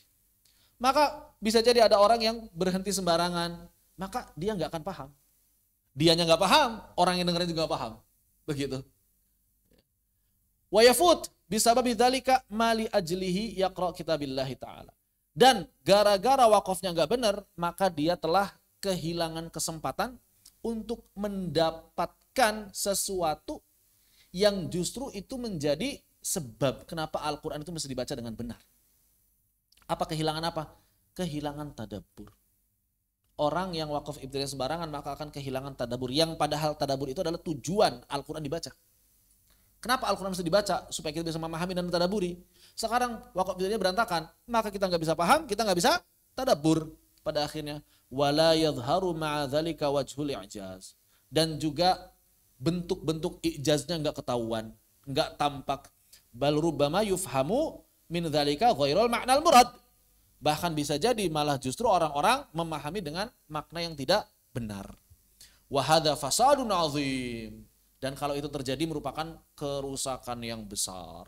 Maka bisa jadi ada orang yang berhenti sembarangan, maka dia nggak akan paham. Dianya nggak paham, orang yang dengerin juga nggak paham. Begitu. Wa yafut bisababi dzalika mali ajlihi yaqra' kitabillahi ta'ala. Dan gara-gara wakafnya nggak benar, maka dia telah kehilangan kesempatan untuk mendapatkan sesuatu yang justru itu menjadi sebab kenapa Al-Quran itu mesti dibaca dengan benar. Apa kehilangan apa? Kehilangan tadabbur. Orang yang wakaf ibtidaiyah sembarangan maka akan kehilangan tadabbur. Yang padahal tadabbur itu adalah tujuan Al-Quran dibaca. Kenapa Al-Quran mesti dibaca? Supaya kita bisa memahami dan mentadabburi. Sekarang wakaf ibtidaiyah berantakan, maka kita nggak bisa paham, kita nggak bisa tadabbur. Pada akhirnya wala yadhharu ma'a dzalika wajhul i'jaz. Dan juga bentuk-bentuk i'jaznya nggak ketahuan, nggak tampak. Bal rubbama yufhamu min dzalika ghairul ma'nal murad. Bahkan bisa jadi malah justru orang-orang memahami dengan makna yang tidak benar. Wa hadza fasadun 'azim. Dan kalau itu terjadi merupakan kerusakan yang besar.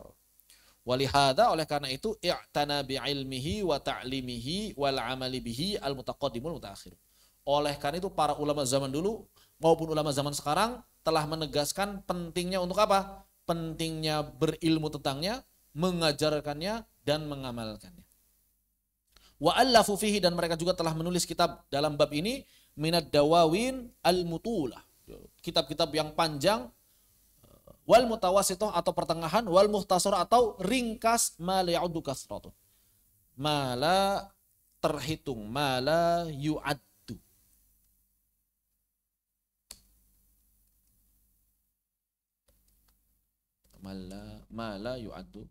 Walihada, oleh karena itu i'tana bi'ilmihi wa ta'limihi wal 'amali bihi al-mutaqaddimul mutaakhir. Oleh karena itu para ulama zaman dulu maupun ulama zaman sekarang telah menegaskan pentingnya untuk apa? Pentingnya berilmu tentangnya, mengajarkannya dan mengamalkannya. Wa allafu fihi, dan mereka juga telah menulis kitab dalam bab ini minad dawawin al-mutulah. Kitab-kitab yang panjang, wal mutawasithah atau pertengahan, wal muhtasar atau ringkas, ma la ya'uddu kasratun. Ma la terhitung, ma la yu'addu. Ma la yu'addu.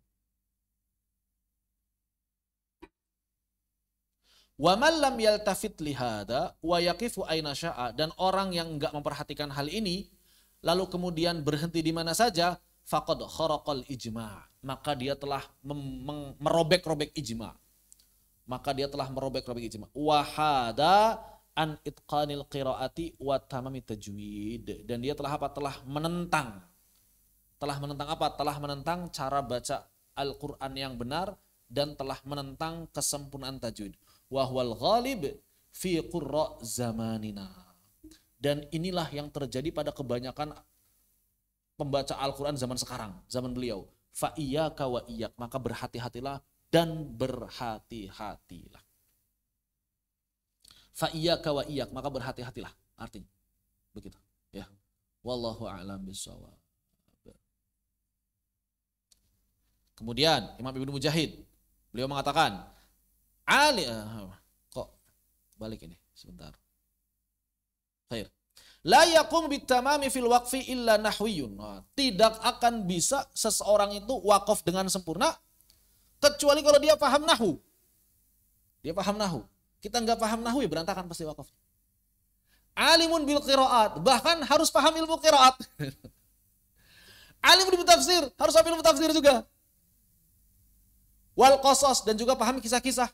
Wa man lam yaltafit lihada wa yaqifu aina sya'a, dan orang yang enggak memperhatikan hal ini lalu kemudian berhenti di mana saja, faqad kharaqal ijma', maka dia telah merobek-robek ijma'. Maka dia telah merobek-robek ijma'. Wa hada an itqanil qiraati wa tamamit tajwid, dan dia telah apa? Telah menentang apa? Telah menentang cara baca Al-Qur'an yang benar dan telah menentang kesempurnaan tajwid. Wa huwal ghalib fi qurra zamanina. Dan inilah yang terjadi pada kebanyakan pembaca Al-Quran zaman sekarang, zaman beliau. Fa iyyaka wa iyyak, maka berhati-hatilah dan berhati-hatilah. Fa iyyaka wa iyyak, maka berhati-hatilah. Artinya begitu, ya. Wallahu a'lam bishawab. Kemudian Imam Ibnu Mujahid, beliau mengatakan, kok balik ini sebentar. Khair. La yaqum bitamami fil waqfi illa nahwiyun. Tidak akan bisa seseorang itu wakaf dengan sempurna kecuali kalau dia paham nahwu. Dia paham nahwu. Kita nggak paham nahwu ya berantakan pasti wakaf. Alimun bil qiraat, bahkan harus paham ilmu qiraat. Alim ilmu tafsir, harus paham ilmu tafsir juga. Wal qasas, dan juga paham kisah-kisah.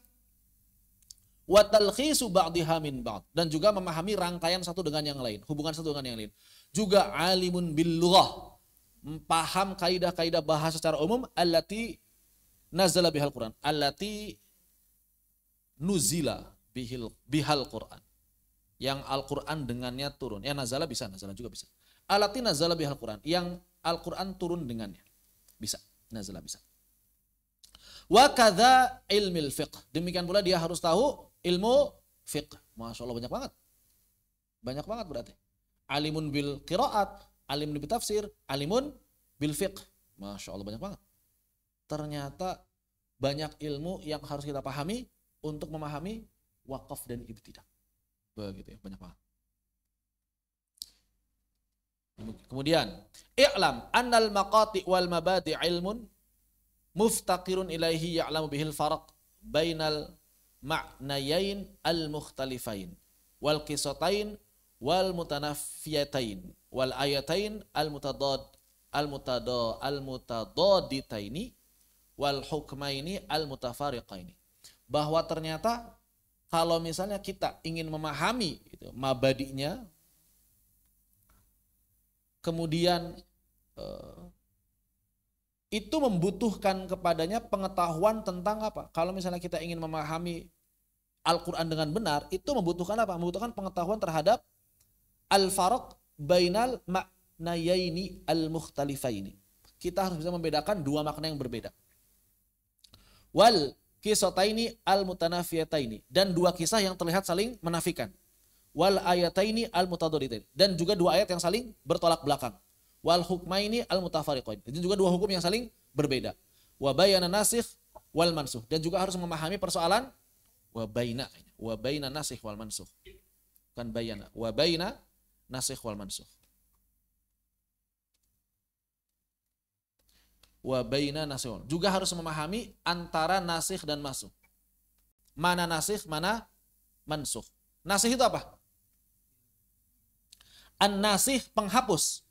Wa talkhisu ba'diha min ba'd, dan juga memahami rangkaian satu dengan yang lain, hubungan satu dengan yang lain. Juga alimun bil lughah, paham kaidah-kaidah bahasa secara umum, allati nazala bihal Quran, allati nuzila bihal Quran, yang Al-Quran dengannya turun. Ya nazala bisa, nazala juga bisa. Allati nazala bihal Quran, yang Al-Quran turun dengannya. Bisa, nazala bisa. Wa kadza ilmil fiqh, demikian pula dia harus tahu ilmu fiqh. Masya Allah, banyak banget. Banyak banget berarti. Alimun bil qiraat, alimun bil tafsir, alimun bil fiqh. Masya Allah, banyak banget. Ternyata banyak ilmu yang harus kita pahami untuk memahami wakaf dan ibtidah. Begitu ya, banyak banget. Kemudian, i'lam annal maqati wal mabadi ilmun muftaqirun ilaihi ya'lamu bihil farq bainal ma'nayain al-mukhtalifain wal qisatain wal mutanaffiyatain wal ayatain al-mutadaditaini wal hukmaini al-mutafariqaini. Bahwa ternyata kalau misalnya kita ingin memahami gitu, mabadinya, kemudian itu membutuhkan kepadanya pengetahuan tentang apa? Kalau misalnya kita ingin memahami Al-Quran dengan benar, itu membutuhkan apa? Membutuhkan pengetahuan terhadap al-farq bainal ma'nayaini al-mukhtalifaini. Kita harus bisa membedakan dua makna yang berbeda. Wal qisataini al-mutanafiyataini, dan dua kisah yang terlihat saling menafikan. Wal ayataini al-mutadaditaini, dan juga dua ayat yang saling bertolak belakang. Wal hukmaini al-mutafariqain, itu juga dua hukum yang saling berbeda. Wa bayana nasikh wal mansukh, dan juga harus memahami persoalan wa baina nasikh wal mansukh. Bukan bayana, wa baina nasikh wal mansukh. Wa baina nasikh. Juga harus memahami antara nasikh dan mansukh. Mana nasikh, mana mansukh. Nasikh itu apa? An-nasikh penghapus.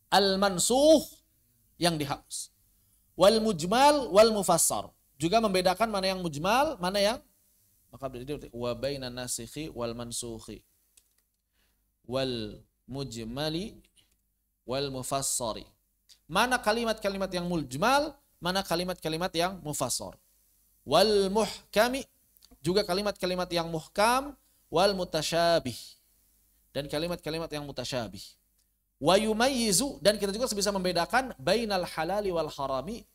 Al-mansukh yang dihapus. Wal mujmal wal mufassar. Juga membedakan mana yang mujmal, mana yang, maka berarti wa bainan nasikhi wal mansukhi. Wal mujmali wal mufassari. Mana kalimat-kalimat yang mujmal, mana kalimat-kalimat yang mufassar. Wal muhkami, juga kalimat-kalimat yang muhkam, wal mutasyabih, dan kalimat-kalimat yang mutasyabih. Wa yumayyizu, dan kita juga bisa membedakan bainal halali wal harami,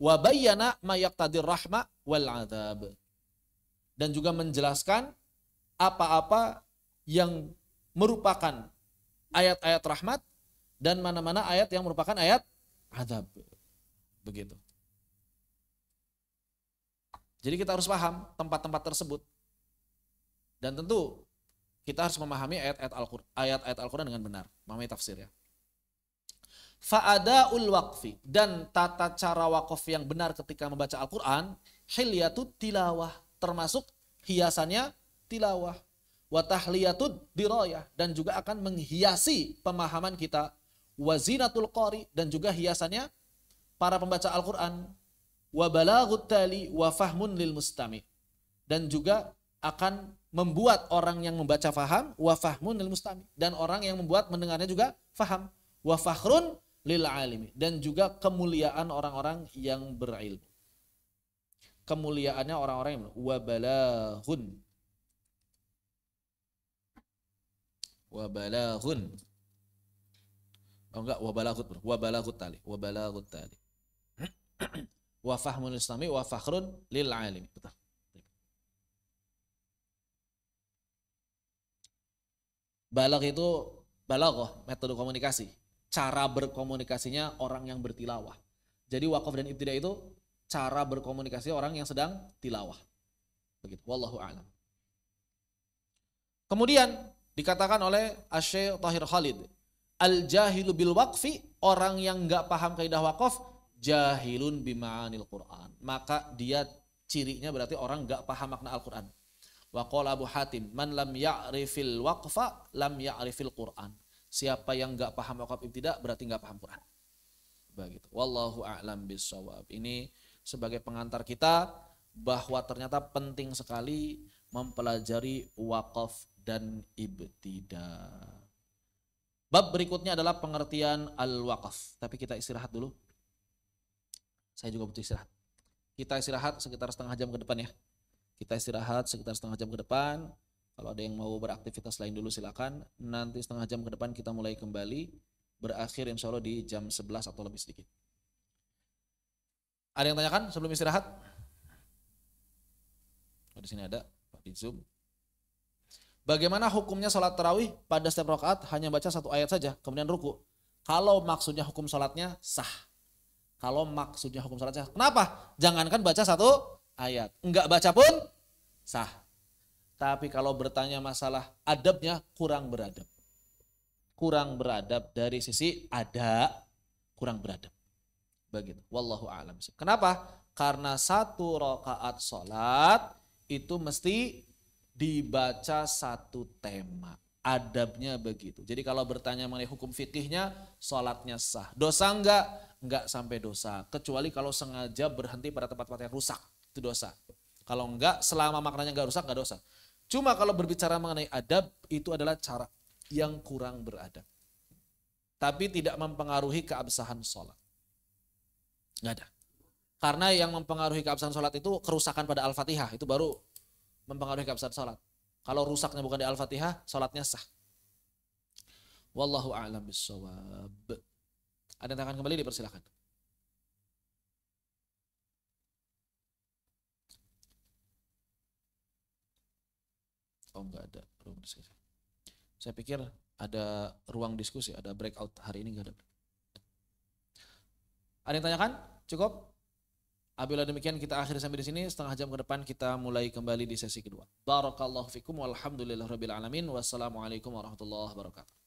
wa bayyana ma yaqtadir rahma wal adab, dan juga menjelaskan apa-apa yang merupakan ayat-ayat rahmat dan mana-mana ayat yang merupakan ayat adab. Begitu. Jadi kita harus paham tempat-tempat tersebut. Dan tentu kita harus memahami ayat-ayat Al-Quran dengan benar, memahami tafsirnya. Fa'adaul waqfi, dan tata cara wakaf yang benar ketika membaca Al-Quran, hilyatut tilawah, termasuk hiasannya tilawah. Wa tahliyatud dirayah, dan juga akan menghiasi pemahaman kita. Wa zinatul qari, dan juga hiasannya para pembaca Al-Quran. Wa balaghut tali wa fahmun lil mustami', dan juga akan membuat orang yang membaca faham, wa fahmun lil mustami', dan orang yang membuat mendengarnya juga faham. Wa fakhrun lil alimi, dan juga kemuliaan orang-orang yang berilmu. Kemuliaannya orang-orang yang wa balaghun. Wa balaghun. Oh enggak, wa balaghut, bro. Wa balaghut tali, wa balaghut tali. Wa fahmun lil mustami' wa fakhrun lil alimi. Betul. Balagh itu balaghah, metode komunikasi. Cara berkomunikasinya orang yang bertilawah. Jadi wakaf dan ibtida itu cara berkomunikasi orang yang sedang tilawah. Begitu. Wallahu a'lam. Kemudian dikatakan oleh Asy-Syaikh Thahir Khalid, al-jahilu bil waqfi, orang yang enggak paham kaidah wakaf, jahilun bima'anil Qur'an. Maka dia cirinya berarti orang enggak paham makna Al-Qur'an. Wa qala Abu Hatim, man lam ya'rifil waqfa lam ya'rifil Qur'an. Siapa yang enggak paham wakaf ibtida berarti enggak paham Quran. Begitu. Wallahu a'lam bissawab. Ini sebagai pengantar kita bahwa ternyata penting sekali mempelajari wakaf dan ibtida. Bab berikutnya adalah pengertian al-waqaf. Tapi kita istirahat dulu. Saya juga butuh istirahat. Kita istirahat sekitar setengah jam ke depan ya. Kita istirahat sekitar setengah jam ke depan. Kalau ada yang mau beraktivitas lain dulu silakan. Nanti setengah jam ke depan kita mulai kembali. Berakhir insya Allah di jam 11 atau lebih sedikit. Ada yang tanyakan sebelum istirahat? Oh, di sini ada Pak di Zoom. Bagaimana hukumnya sholat tarawih pada setiap rakaat hanya baca satu ayat saja kemudian ruku? Kalau maksudnya hukum sholatnya sah. Kalau maksudnya hukum sholatnya sah. Kenapa? Jangankan baca satu ayat, enggak baca pun sah. Tapi kalau bertanya masalah adabnya kurang beradab. kurang beradab dari sisi ada kurang beradab. Begitu. Wallahu a'lam. Kenapa? Karena 1 rakaat sholat itu mesti dibaca 1 tema. Adabnya begitu. Jadi kalau bertanya mengenai hukum fikihnya, sholatnya sah. Dosa enggak? Enggak sampai dosa. Kecuali kalau sengaja berhenti pada tempat-tempat yang rusak. Itu dosa. Kalau enggak, selama maknanya enggak rusak, enggak dosa. Cuma kalau berbicara mengenai adab, itu adalah cara yang kurang beradab. Tapi tidak mempengaruhi keabsahan sholat. Enggak ada. Karena yang mempengaruhi keabsahan sholat itu kerusakan pada Al-Fatihah. Itu baru mempengaruhi keabsahan sholat. Kalau rusaknya bukan di Al-Fatihah, sholatnya sah. Wallahu a'lam bishawab. Ada yang akan kembali, dipersilakan. Oh, enggak ada ruang diskusi. Saya pikir ada ruang diskusi, ada breakout. Hari ini enggak ada. Ada yang tanyakan? Cukup? Apabila demikian kita akhiri sampai di sini. Setengah jam ke depan kita mulai kembali di sesi kedua. Barakallahu fikum walhamdulillahirabbil alamin. Wassalamualaikum warahmatullahi wabarakatuh.